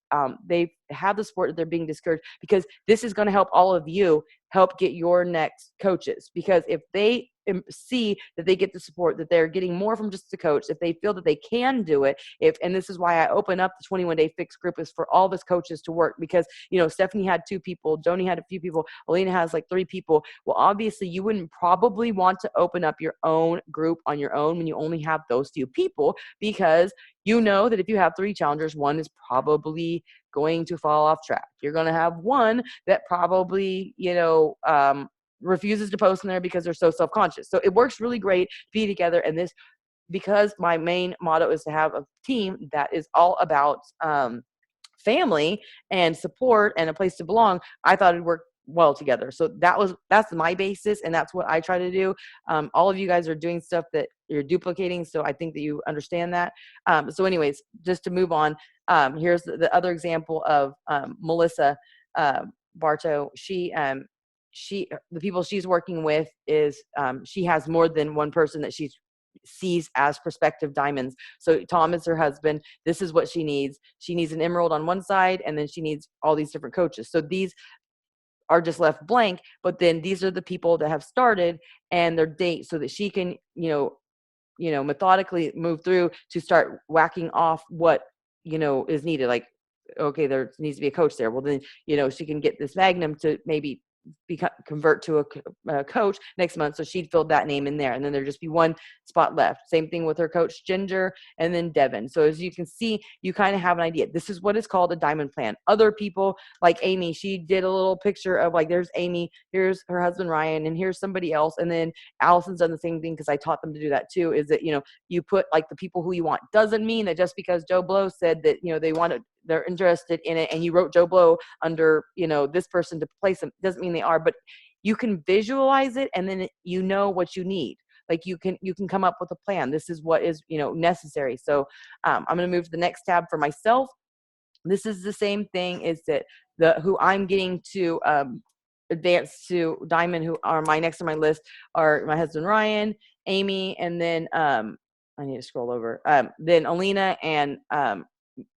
They have the support that they're being discouraged, because this is going to help all of you help get your next coaches. Because if they see that they get the support, that they're getting more from just the coach, if they feel that they can do it, and this is why I open up the 21 Day Fix group, is for all of us coaches to work. Because Stephanie had 2 people, Joni had a few people, Alina has like 3 people. Well, obviously you wouldn't probably want to open up your own group on your own when you only have those few people, because that if you have 3 challengers, one is probably going to fall off track. You're going to have one that probably refuses to post in there because they're so self-conscious. So it works really great to be together. And this, because my main motto is to have a team that is all about family and support and a place to belong, I thought it'd work well together. So that's my basis, and that's what I try to do. All of you guys are doing stuff that you're duplicating, so I think that you understand that. So anyways, just to move on, here's the other example of Melissa Bartow. The people she's working with is she has more than one person that she sees as prospective diamonds. So Tom is her husband. This is what she needs. She needs an emerald on one side, and then she needs all these different coaches. So these are just left blank, but then these are the people that have started and their date, so that she can methodically move through to start whacking off what is needed. Like, okay, there needs to be a coach there. Well, then she can get this Magnum to maybe convert to a coach next month. So she'd filled that name in there, and then there'd just be one spot left. Same thing with her coach Ginger, and then Devin. So as you can see, you kind of have an idea. This is what is called a diamond plan. Other people, like Amy, she did a little picture of, like, there's Amy, here's her husband Ryan, and here's somebody else. And then Allison's done the same thing, because I taught them to do that too. Is that you put like the people who you want. Doesn't mean that just because Joe Blow said that they're interested in it, and you wrote Joe Blow under this person to place them, doesn't mean they are. But you can visualize it, and then what you need. Like you can come up with a plan. This is what is necessary. So I'm going to move to the next tab for myself. This is the same thing, is that who I'm getting to advance to diamond, who are next on my list, are my husband Ryan, Amy, and then I need to scroll over, then Alina and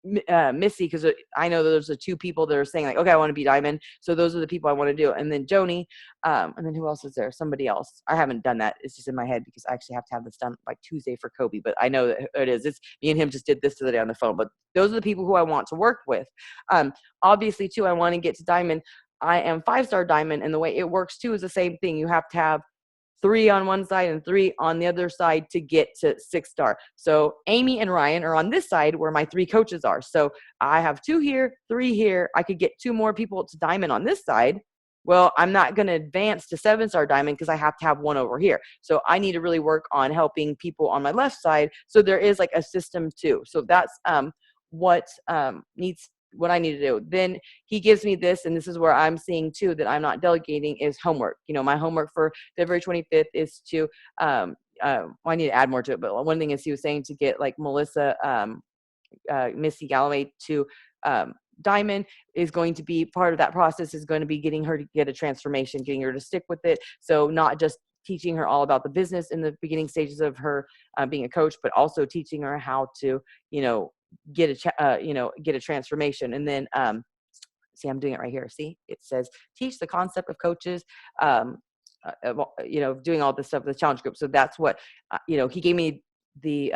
Missy, because I know that there's the 2 people that are saying, like, okay, I want to be diamond. So those are the people I want to do. And then Joni, and then who else is there? Somebody else. I haven't done that. It's just in my head, because I actually have to have this done like Tuesday for Kobe, but I know that it is. It's me and him just did this the other day on the phone, but those are the people who I want to work with. Obviously too, I want to get to diamond. I am 5-star diamond, and the way it works too is the same thing. You have to have 3 on one side and 3 on the other side to get to 6-star. So Amy and Ryan are on this side where my 3 coaches are. So I have 2 here, 3 here. I could get 2 more people to diamond on this side. Well, I'm not going to advance to 7-star diamond because I have to have 1 over here. So I need to really work on helping people on my left side. So there is like a system too. So that's what I need to do. Then he gives me this, and this is where I'm seeing too that I'm not delegating, is homework. My homework for February 25th is to I need to add more to it, but one thing is he was saying to get like Melissa, Missy Galloway to Diamond is going to be part of that process, is going to be getting her to get a transformation, getting her to stick with it. So not just teaching her all about the business in the beginning stages of her being a coach, but also teaching her how to, get a transformation. And then, see, I'm doing it right here. See, it says teach the concept of coaches, doing all this stuff with the challenge group. So that's what, he gave me the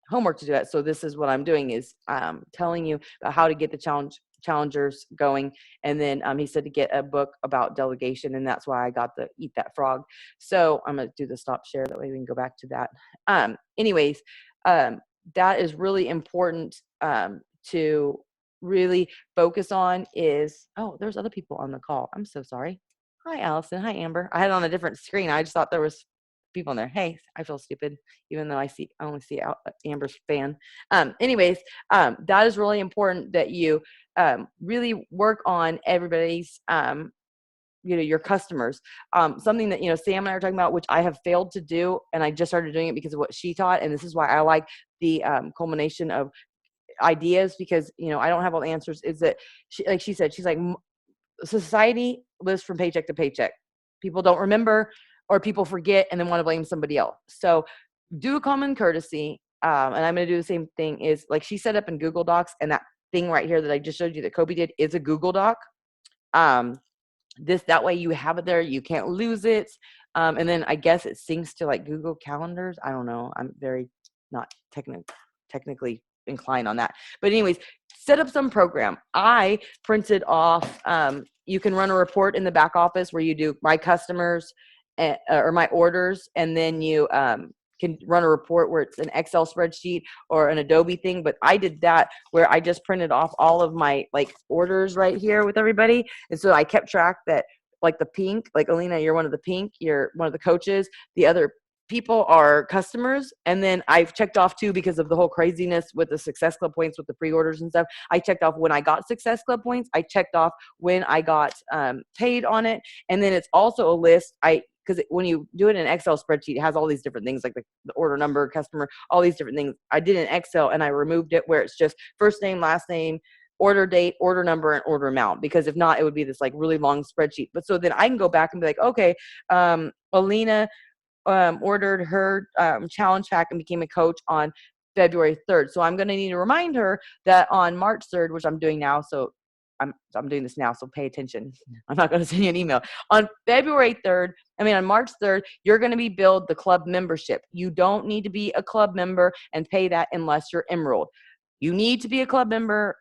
homework to do that. So this is what I'm doing, is telling you about how to get the challengers going. And then he said to get a book about delegation, and that's why I got the Eat That Frog. So I'm going to do the stop share, that way we can go back to that. Anyways, that is really important to really focus on. Is, oh, there's other people on the call. I'm so sorry. Hi, Allison. Hi, Amber. I had it on a different screen. I just thought there was people in there. Hey, I feel stupid, even though I only see Amber's fan. Anyways, that is really important, that you really work on everybody's, your customers. Something that, Sam and I are talking about, which I have failed to do, and I just started doing it because of what she taught. And this is why I like the culmination of ideas, because, I don't have all the answers, is that she said, she's like, society lives from paycheck to paycheck. People don't remember, or people forget and then want to blame somebody else. So do a common courtesy. And I'm going to do the same thing, is like she set up in Google Docs, and that thing right here that I just showed you that Kobe did is a Google Doc. That way you have it there. You can't lose it. And then I guess it syncs to like Google Calendars. I don't know. I'm very not technically inclined on that. But anyways, set up some program. I printed off, you can run a report in the back office where you do my customers or my orders, and then you can run a report where it's an Excel spreadsheet or an Adobe thing. But I did that where I just printed off all of my like orders right here with everybody. And so I kept track that, like the pink, like Alina, you're one of the pink, you're one of the coaches, the other people are customers. And then I've checked off too, because of the whole craziness with the Success Club points with the pre-orders and stuff. I checked off when I got Success Club points. I checked off when I got paid on it. And then it's also a list. Because when you do it in an Excel spreadsheet, it has all these different things, like the order number, customer, all these different things. I did in Excel, and I removed it where it's just first name, last name, order date, order number, and order amount. Because if not, it would be this like really long spreadsheet. But so then I can go back and be like, okay, Alina ordered her challenge pack and became a coach on February 3rd. So I'm going to need to remind her that on March 3rd, which I'm doing now. So I'm doing this now, so pay attention. I'm not going to send you an email. On March 3rd, you're going to be billed the club membership. You don't need to be a club member and pay that unless you're Emerald. You need to be a club member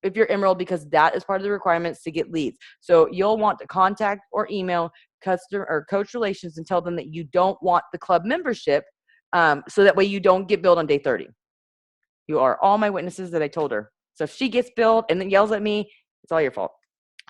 if you're Emerald, because that is part of the requirements to get leads. So you'll want to contact or email customer or coach relations and tell them that you don't want the club membership, so that way you don't get billed on day 30. You are all my witnesses that I told her. So if she gets billed and then yells at me, it's all your fault.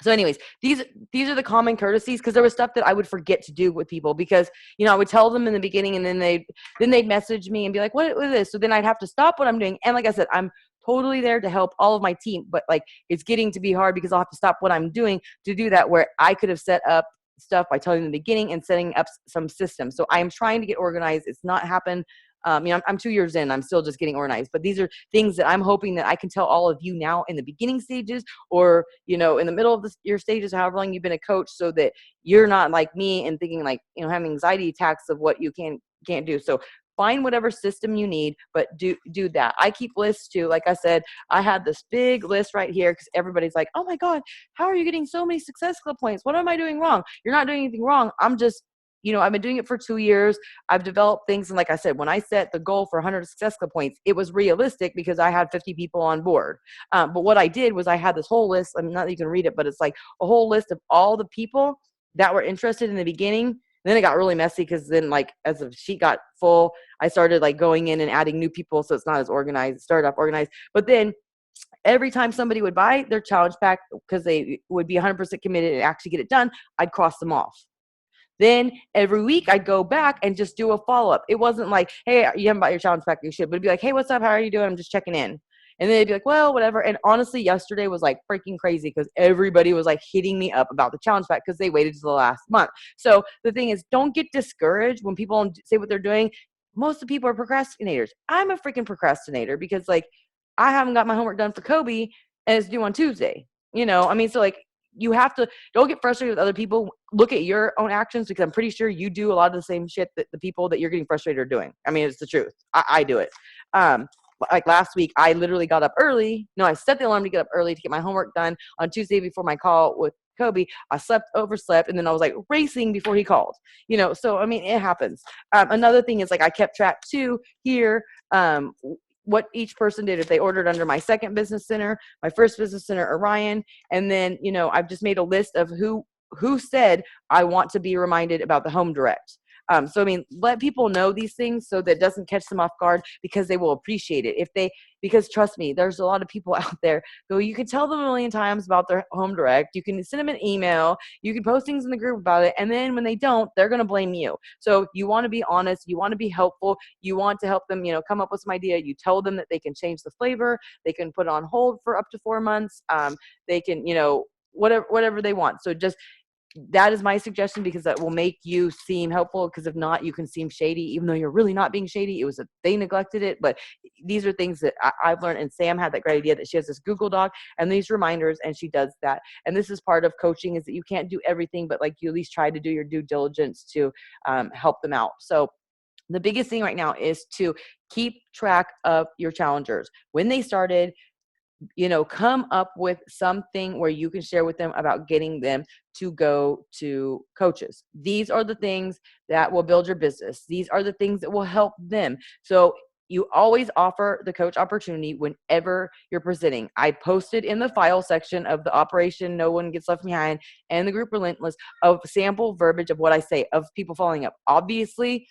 So anyways, these are the common courtesies, because there was stuff that I would forget to do with people, because, I would tell them in the beginning, and then they'd message me and be like, what is this? So then I'd have to stop what I'm doing. And like I said, I'm totally there to help all of my team, but like it's getting to be hard because I'll have to stop what I'm doing to do that, where I could have set up stuff by telling them in the beginning and setting up some systems. So I'm trying to get organized. It's not happened. I'm 2 years in, I'm still just getting organized, but these are things that I'm hoping that I can tell all of you now in the beginning stages, or, in the middle of your stages, however long you've been a coach, so that you're not like me and thinking like, having anxiety attacks of what you can't do. So find whatever system you need, but do that. I keep lists too. Like I said, I had this big list right here, because everybody's like, oh my God, how are you getting so many Success Club points? What am I doing wrong? You're not doing anything wrong. I'm just, I've been doing it for 2 years. I've developed things. And like I said, when I set the goal for 100 Success Club points, it was realistic because I had 50 people on board. But what I did was I had this whole list. Not that you can read it, but it's like a whole list of all the people that were interested in the beginning. And then it got really messy, because then like as the sheet got full, I started like going in and adding new people. So it's not as organized. It started off organized. But then every time somebody would buy their challenge pack, because they would be 100% committed and actually get it done, I'd cross them off. Then every week I'd go back and just do a follow-up. It wasn't like, hey, you haven't bought your challenge pack, you should. But it'd be like, hey, what's up? How are you doing? I'm just checking in. And then they'd be like, well, whatever. And honestly, yesterday was like freaking crazy because everybody was like hitting me up about the challenge pack because they waited to the last month. So the thing is, don't get discouraged when people say what they're doing. Most of the people are procrastinators. I'm a freaking procrastinator because like I haven't got my homework done for Kobe and it's due on Tuesday. I mean, so like you have to, don't get frustrated with other people. Look at your own actions because I'm pretty sure you do a lot of the same shit that the people that you're getting frustrated are doing. I mean, it's the truth. I do it. Like last week, I literally got up early. No, I set the alarm to get up early to get my homework done on Tuesday before my call with Kobe. I overslept, and then I was like racing before he called. So I mean, it happens. Another thing is like I kept track too here. What each person did if they ordered under my second business center, my first business center, Orion, and then I've just made a list of who said I want to be reminded about the home direct. So, I mean, let people know these things so that it doesn't catch them off guard because they will appreciate it. Because trust me, there's a lot of people out there who you can tell them a million times about their home direct. You can send them an email. You can post things in the group about it. And then when they don't, they're going to blame you. So you want to be honest. You want to be helpful. You want to help them, come up with some idea. You tell them that they can change the flavor. They can put it on hold for up to 4 months. They can, whatever they want. So just, that is my suggestion because that will make you seem helpful, because if not, you can seem shady even though you're really not being shady. They neglected it. But these are things that I've learned, and Sam had that great idea that she has this Google Doc and these reminders, and she does that. And this is part of coaching, is that you can't do everything, but like you at least try to do your due diligence to help them out. So the biggest thing right now is to keep track of your challengers, when they started. Come up with something where you can share with them about getting them to go to coaches. These are the things that will build your business. These are the things that will help them. So you always offer the coach opportunity whenever you're presenting. I posted in the file section of the Operation No One Gets Left Behind and the group Relentless of sample verbiage of what I say, of people following up. Obviously,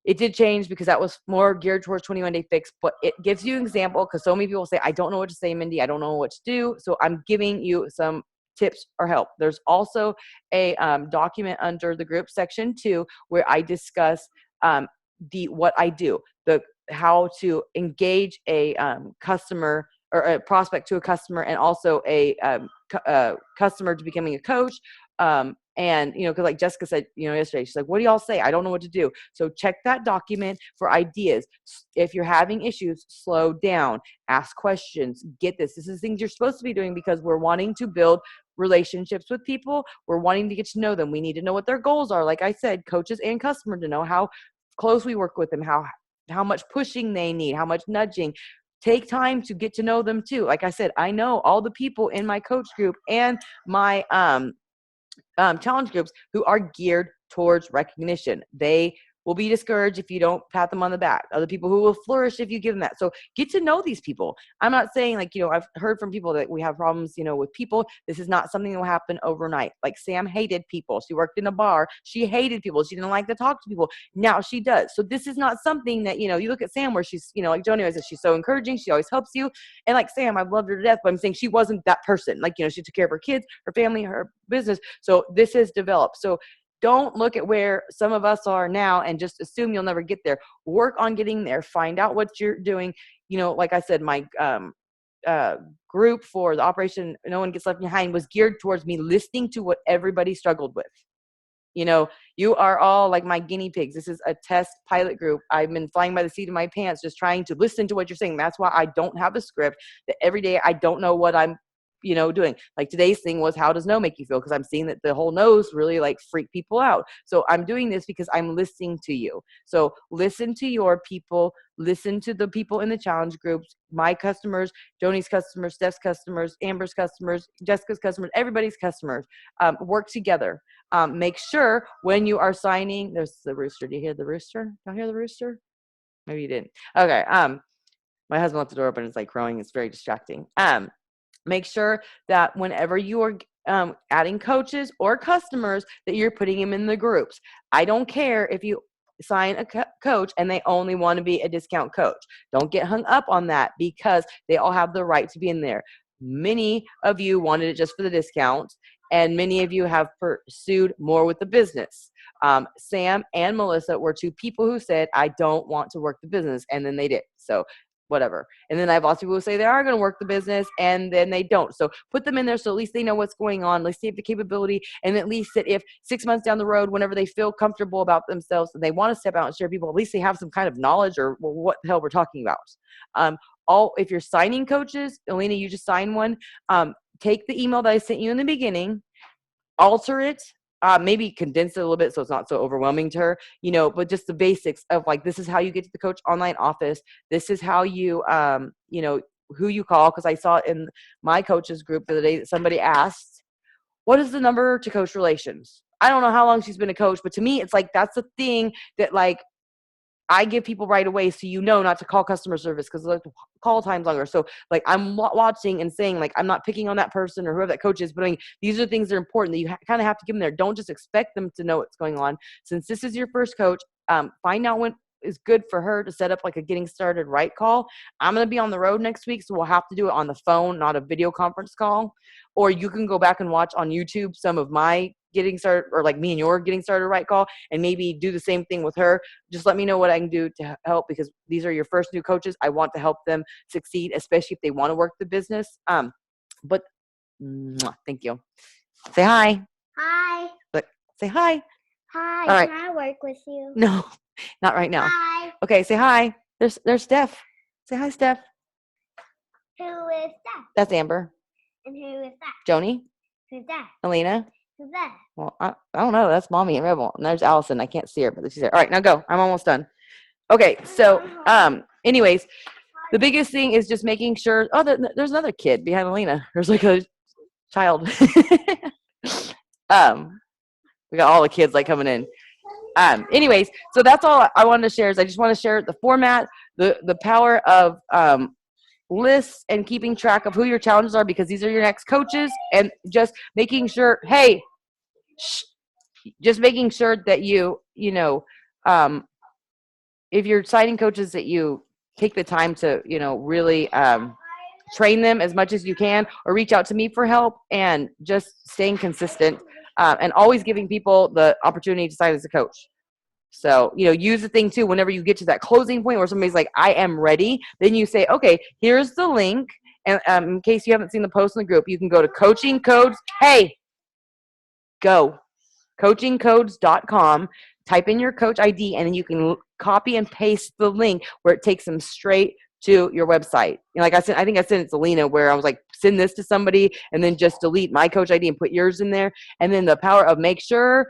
it did change because that was more geared towards 21-day fix, but it gives you an example because so many people say, I don't know what to say, Mindy. I don't know what to do. So I'm giving you some tips or help. There's also a document under the group section 2 where I discuss what I do, how to engage a customer or a prospect to a customer, and also a customer to becoming a coach. And, because like Jessica said, yesterday, she's like, what do y'all say? I don't know what to do. So check that document for ideas. If you're having issues, slow down, ask questions, get this. This is things you're supposed to be doing because we're wanting to build relationships with people. We're wanting to get to know them. We need to know what their goals are. Like I said, coaches and customer, to know how close we work with them, how much pushing they need, how much nudging. Take time to get to know them too. Like I said, I know all the people in my coach group and my challenge groups who are geared towards recognition. They will be discouraged if you don't pat them on the back. Other people who will flourish if you give them that. So get to know these people. I'm not saying I've heard from people that we have problems, with people. This is not something that will happen overnight. Like Sam hated people. She worked in a bar. She hated people. She didn't like to talk to people. Now she does. So this is not something that, you look at Sam where she's, like Joni said, she's so encouraging. She always helps you. And like Sam, I've loved her to death, but I'm saying she wasn't that person. Like, she took care of her kids, her family, her business. So this has developed. So don't look at where some of us are now and just assume you'll never get there. Work on getting there. Find out what you're doing. Like I said, my group for the Operation No One Gets Left Behind was geared towards me listening to what everybody struggled with. You are all like my guinea pigs. This is a test pilot group. I've been flying by the seat of my pants, just trying to listen to what you're saying. That's why I don't have a script. That every day I don't know what I'm doing. Like today's thing was, how does no make you feel? Because I'm seeing that the whole no's really like freak people out. So I'm doing this because I'm listening to you. So listen to your people, listen to the people in the challenge groups, my customers, Joni's customers, Steph's customers, Amber's customers, Jessica's customers, everybody's customers. Work together. Make sure when you are signing, there's the rooster. Do you hear the rooster? Don't hear the rooster? Maybe you didn't. Okay. My husband left the door open. It's like crowing. It's very distracting. Make sure that whenever you are adding coaches or customers, that you're putting them in the groups. I don't care if you sign a coach and they only want to be a discount coach. Don't get hung up on that, because they all have the right to be in there. Many of you wanted it just for the discount, and many of you have pursued more with the business. Sam and Melissa were two people who said, I don't want to work the business, and then they did. So whatever. And then I have lots of people who say they are going to work the business and then they don't. So put them in there so at least they know what's going on. Let's see if the capability, and at least that if 6 months down the road, whenever they feel comfortable about themselves and they want to step out and share people, at least they have some kind of knowledge or what the hell we're talking about. If you're signing coaches, Alina, you just signed one. Take the email that I sent you in the beginning, alter it, maybe condense it a little bit so it's not so overwhelming to her, but just the basics of like, this is how you get to the coach online office. This is how you, who you call. Cause I saw in my coaches group the other day that somebody asked, what is the number to coach relations? I don't know how long she's been a coach, but to me, it's like, that's the thing that like, I give people right away so not to call customer service because the call time's longer. So like I'm watching and saying like I'm not picking on that person or whoever that coach is, but I mean, these are things that are important that you kind of have to give them there. Don't just expect them to know what's going on. Since this is your first coach, find out when is good for her to set up like a getting started right call. I'm going to be on the road next week, so we'll have to do it on the phone, not a video conference call. Or you can go back and watch on YouTube some of my getting started, or like me and your getting started right call, and maybe do the same thing with her. Just let me know what I can do to help, because these are your first new coaches. I want to help them succeed, especially if they want to work the business. But thank you. Say hi. Hi. But say hi. Hi. All right. Can I work with you? No, not right now. Hi. Okay, say hi. There's Steph. Say hi, Steph. Who is that? That's Amber. And who is that? Joni. Who's that? Alina. Who's that? Well, I don't know. That's Mommy and Rebel. And there's Allison. I can't see her, but she's there. All right, now go. I'm almost done. Okay, so anyways, the biggest thing is just making sure. Oh, there's another kid behind Alina. There's like a child. We got all the kids like coming in. Anyways, so that's all I wanted to share. Is I just want to share the format, the power of lists and keeping track of who your challenges are, because these are your next coaches, and just making sure, just making sure that if you're signing coaches, that you take the time to, really train them as much as you can, or reach out to me for help, and just staying consistent, and always giving people the opportunity to sign as a coach. So, use the thing too, whenever you get to that closing point where somebody's like, I am ready, then you say, okay, here's the link. And in case you haven't seen the post in the group, you can go to Coaching Codes. Go coachingcodes.com, type in your coach ID, and then you can copy and paste the link where it takes them straight to your website. Like I said, I think I sent it to Lena, where I was like, send this to somebody and then just delete my coach ID and put yours in there. And then the power of make sure.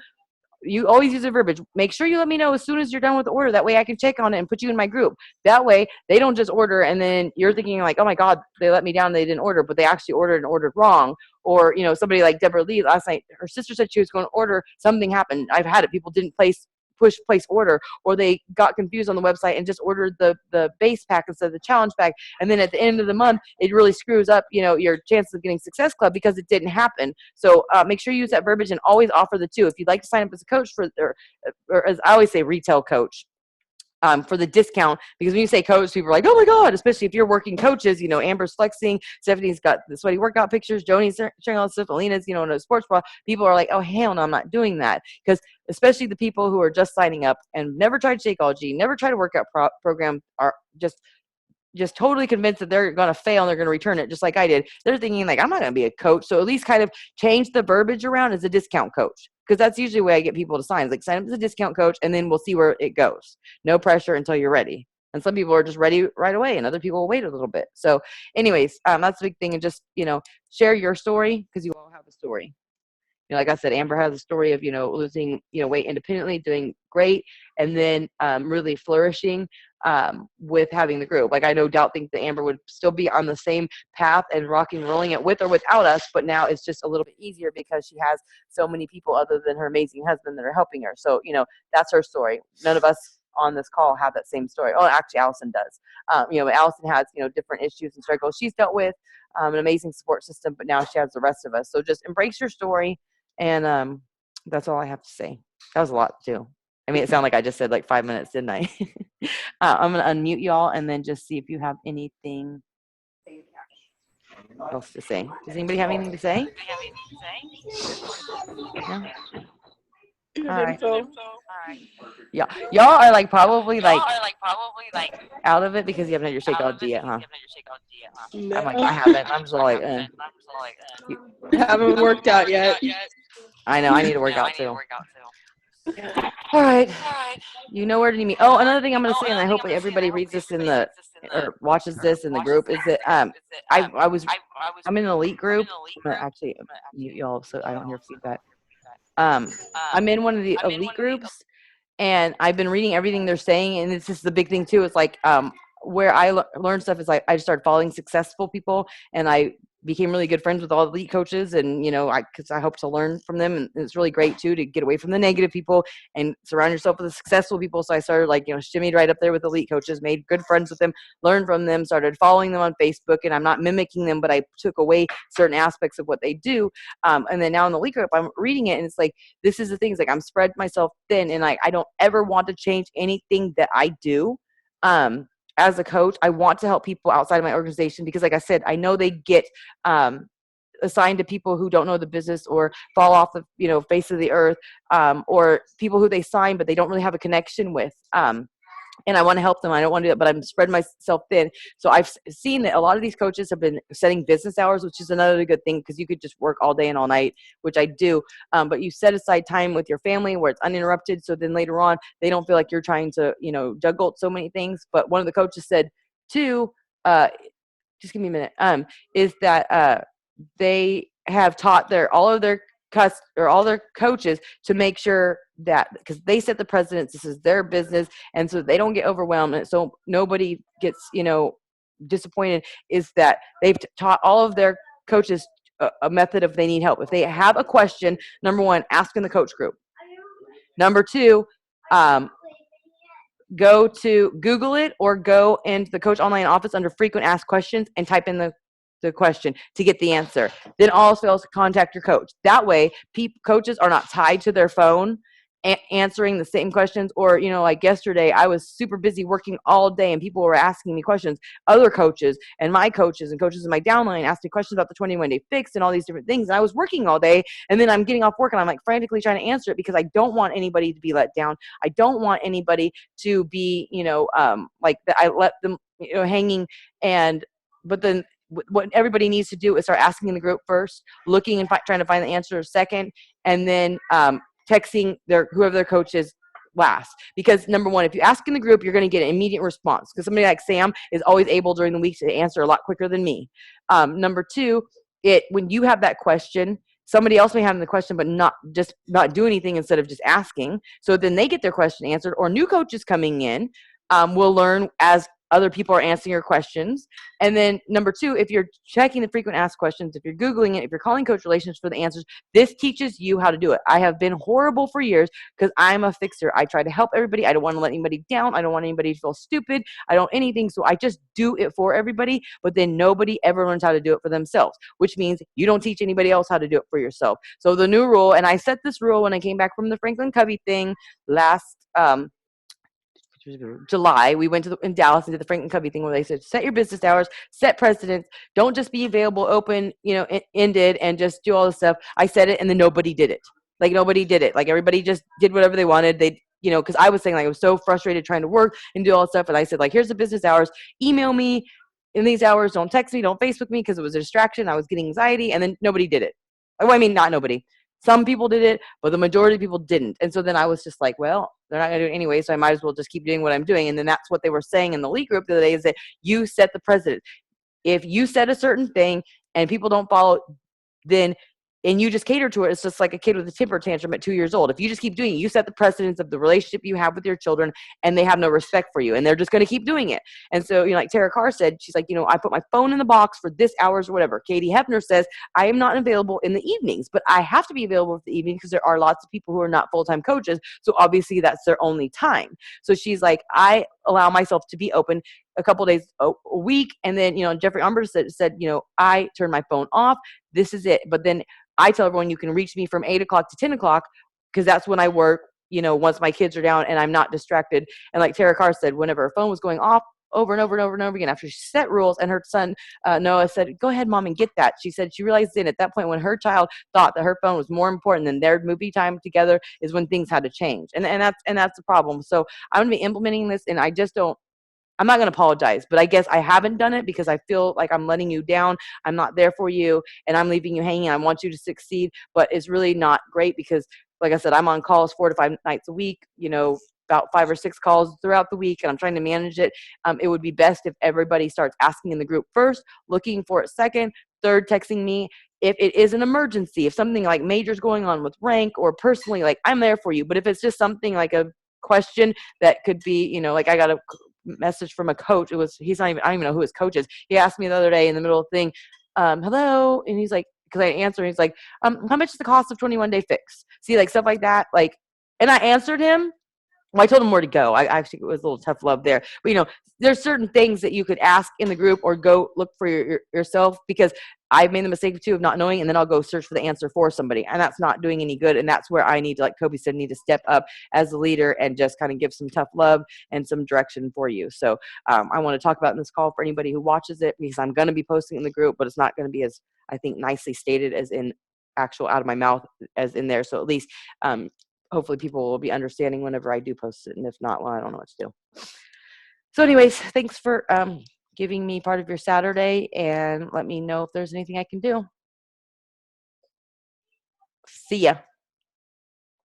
You always use a verbiage. Make sure you let me know as soon as you're done with the order. That way I can check on it and put you in my group. That way they don't just order and then you're thinking like, oh my God, they let me down. They didn't order, but they actually ordered and ordered wrong. Or, somebody like Deborah Lee last night, her sister said she was going to order. Something happened. I've had it. People didn't place order, or they got confused on the website and just ordered the base pack instead of the challenge pack. And then at the end of the month, it really screws up, your chances of getting Success Club because it didn't happen. So make sure you use that verbiage and always offer the two. If you'd like to sign up as a coach or as I always say, retail coach, for the discount, because when you say coach, people are like, oh my God, especially if you're working coaches, Amber's flexing, Stephanie's got the sweaty workout pictures, Joni's sharing all this stuff, Alina's, in a sports bra. People are like, oh, hell no, I'm not doing that. Because especially the people who are just signing up and never tried Shakeology, never tried a workout program, are just totally convinced that they're going to fail and they're going to return it just like I did. They're thinking like, I'm not going to be a coach. So at least kind of change the verbiage around as a discount coach. Because that's usually the way I get people to sign. It's like, sign up as a discount coach and then we'll see where it goes. No pressure until you're ready. And some people are just ready right away and other people will wait a little bit. So anyways, that's the big thing. And just, share your story, because you all have a story. Like I said, Amber has a story of, losing, weight independently, doing great, and then really flourishing with having the group. Like I no doubt think that Amber would still be on the same path and rocking, rolling it with or without us, but now it's just a little bit easier because she has so many people other than her amazing husband that are helping her. So, that's her story. None of us on this call have that same story. Oh, actually, Allison does. Allison has, different issues and struggles she's dealt with, an amazing support system, but now she has the rest of us. So just embrace your story. And that's all I have to say. That was a lot too. I mean, it sounded like I just said like 5 minutes, didn't I? I'm going to unmute y'all and then just see if you have anything else to say. Does anybody have anything to say? No? All right. Yeah, y'all are like probably like out of it because you haven't had your Shakeology yet, huh? I'm like, No, I haven't. I'm just all like, You- haven't worked out yet. I know. I need to work out too. All right. You know where to meet. Oh, another thing I'm going to say, and I hope everybody reads this in the or watches this in the group, is that I'm in an elite group. Actually, y'all, so I don't hear feedback. I'm in one of the elite groups, and I've been reading everything they're saying, and it's just the big thing too. It's like where I learned stuff is like I started following successful people, and I became really good friends with all the elite coaches, and because I hope to learn from them, and it's really great too to get away from the negative people and surround yourself with the successful people. So I started shimmied right up there with elite coaches, made good friends with them, learned from them, started following them on Facebook, and I'm not mimicking them, but I took away certain aspects of what they do, and then now in the elite group I'm reading it, and it's like this is the things like I'm spread myself thin, and I don't ever want to change anything that I do. As a coach, I want to help people outside of my organization because, like I said, I know they get assigned to people who don't know the business or fall off the face of the earth, or people who they sign but they don't really have a connection with. And I want to help them. I don't want to do it, but I'm spreading myself thin. So I've seen that a lot of these coaches have been setting business hours, which is another good thing because you could just work all day and all night, which I do. But you set aside time with your family where it's uninterrupted. So then later on, they don't feel like you're trying to, juggle so many things. But one of the coaches said, too, just give me a minute, is that they have taught all of their all their coaches to make sure that because they set the precedence, this is their business, and so they don't get overwhelmed, and so nobody gets disappointed. Is that they've taught all of their coaches a method if they need help. If they have a question, number one, ask in the coach group. Number two, go to Google it or go into the coach online office under frequent asked questions and type in the question to get the answer. Then also contact your coach. That way, coaches are not tied to their phone answering the same questions. Or, like yesterday, I was super busy working all day and people were asking me questions. Other coaches and my coaches and coaches in my downline asked me questions about the 21-day fix and all these different things. And I was working all day, and then I'm getting off work and I'm like frantically trying to answer it because I don't want anybody to be let down. I don't want anybody to be, like that I let them, hanging. But then what everybody needs to do is start asking in the group first, looking and trying to find the answer second, and then texting whoever their coach is last. Because number one, if you ask in the group, you're going to get an immediate response because somebody like Sam is always able during the week to answer a lot quicker than me. Number two, when you have that question, somebody else may have the question but not do anything instead of just asking. So then they get their question answered, or new coaches coming in will learn as other people are answering your questions. And then number two, if you're checking the frequent asked questions, if you're Googling it, if you're calling Coach Relations for the answers, this teaches you how to do it. I have been horrible for years because I'm a fixer. I try to help everybody. I don't want to let anybody down. I don't want anybody to feel stupid. I don't anything. So I just do it for everybody, but then nobody ever learns how to do it for themselves, which means you don't teach anybody else how to do it for yourself. So the new rule, and I set this rule when I came back from the Franklin Covey thing last July, we went in Dallas and did the Franklin Covey thing where they said, set your business hours, set precedents. Don't just be available, open, ended, and just do all this stuff. I said it, and then nobody did it. Like, nobody did it. Like, everybody just did whatever they wanted. They, because I was saying, like, I was so frustrated trying to work and do all this stuff. And I said, like, here's the business hours. Email me in these hours. Don't text me. Don't Facebook me because it was a distraction. I was getting anxiety. And then nobody did it. Well, I mean, not nobody. Some people did it, but the majority of people didn't. And so then I was just like, well, they're not going to do it anyway, so I might as well just keep doing what I'm doing. And then that's what they were saying in the elite group the other day, is that you set the precedent. If you set a certain thing and people don't follow, then and you just cater to it, it's just like a kid with a temper tantrum at 2 years old. If you just keep doing it, you set the precedence of the relationship you have with your children, and they have no respect for you, and they're just going to keep doing it. And so, like Tara Carr said, she's like, I put my phone in the box for this hours or whatever. Katie Hefner says, I am not available in the evenings, but I have to be available for the evening because there are lots of people who are not full-time coaches. So obviously that's their only time. So she's like, I allow myself to be open a couple days a week. And then, Jeffrey Umber said, I turn my phone off. This is it. But then I tell everyone you can reach me from 8 o'clock to 10 o'clock because that's when I work, once my kids are down and I'm not distracted. And like Tara Carr said, whenever her phone was going off over and over and over and over again after she set rules. And her son, Noah, said, go ahead, Mom, and get that. She said she realized then at that point when her child thought that her phone was more important than their movie time together is when things had to change. And that's the problem. So I'm going to be implementing this, and I'm not going to apologize, but I guess I haven't done it because I feel like I'm letting you down. I'm not there for you, and I'm leaving you hanging. I want you to succeed, but it's really not great because, like I said, I'm on calls 4 to 5 nights a week, about 5 or 6 calls throughout the week, and I'm trying to manage it. It would be best if everybody starts asking in the group first, looking for it second, third, texting me. If it is an emergency, if something like major is going on with rank or personally, like I'm there for you. But if it's just something like a question that could be, like I got a message from a coach. I don't even know who his coach is. He asked me the other day in the middle of the thing, hello. And he's like, because I answered, he's like, how much is the cost of 21-day fix? See, like stuff like that. Like, and I answered him. Well, I told him where to go. I actually, it was a little tough love there. But, there's certain things that you could ask in the group or go look for yourself, because I've made the mistake too of not knowing, and then I'll go search for the answer for somebody, and that's not doing any good. And that's where I need to, like Kobe said, need to step up as a leader and just kind of give some tough love and some direction for you. So I want to talk about in this call for anybody who watches it, because I'm going to be posting in the group, but it's not going to be as, I think, nicely stated as in actual out of my mouth as in there. So at least hopefully people will be understanding whenever I do post it. And if not, well, I don't know what to do. So anyways, thanks for giving me part of your Saturday, and let me know if there's anything I can do. See ya.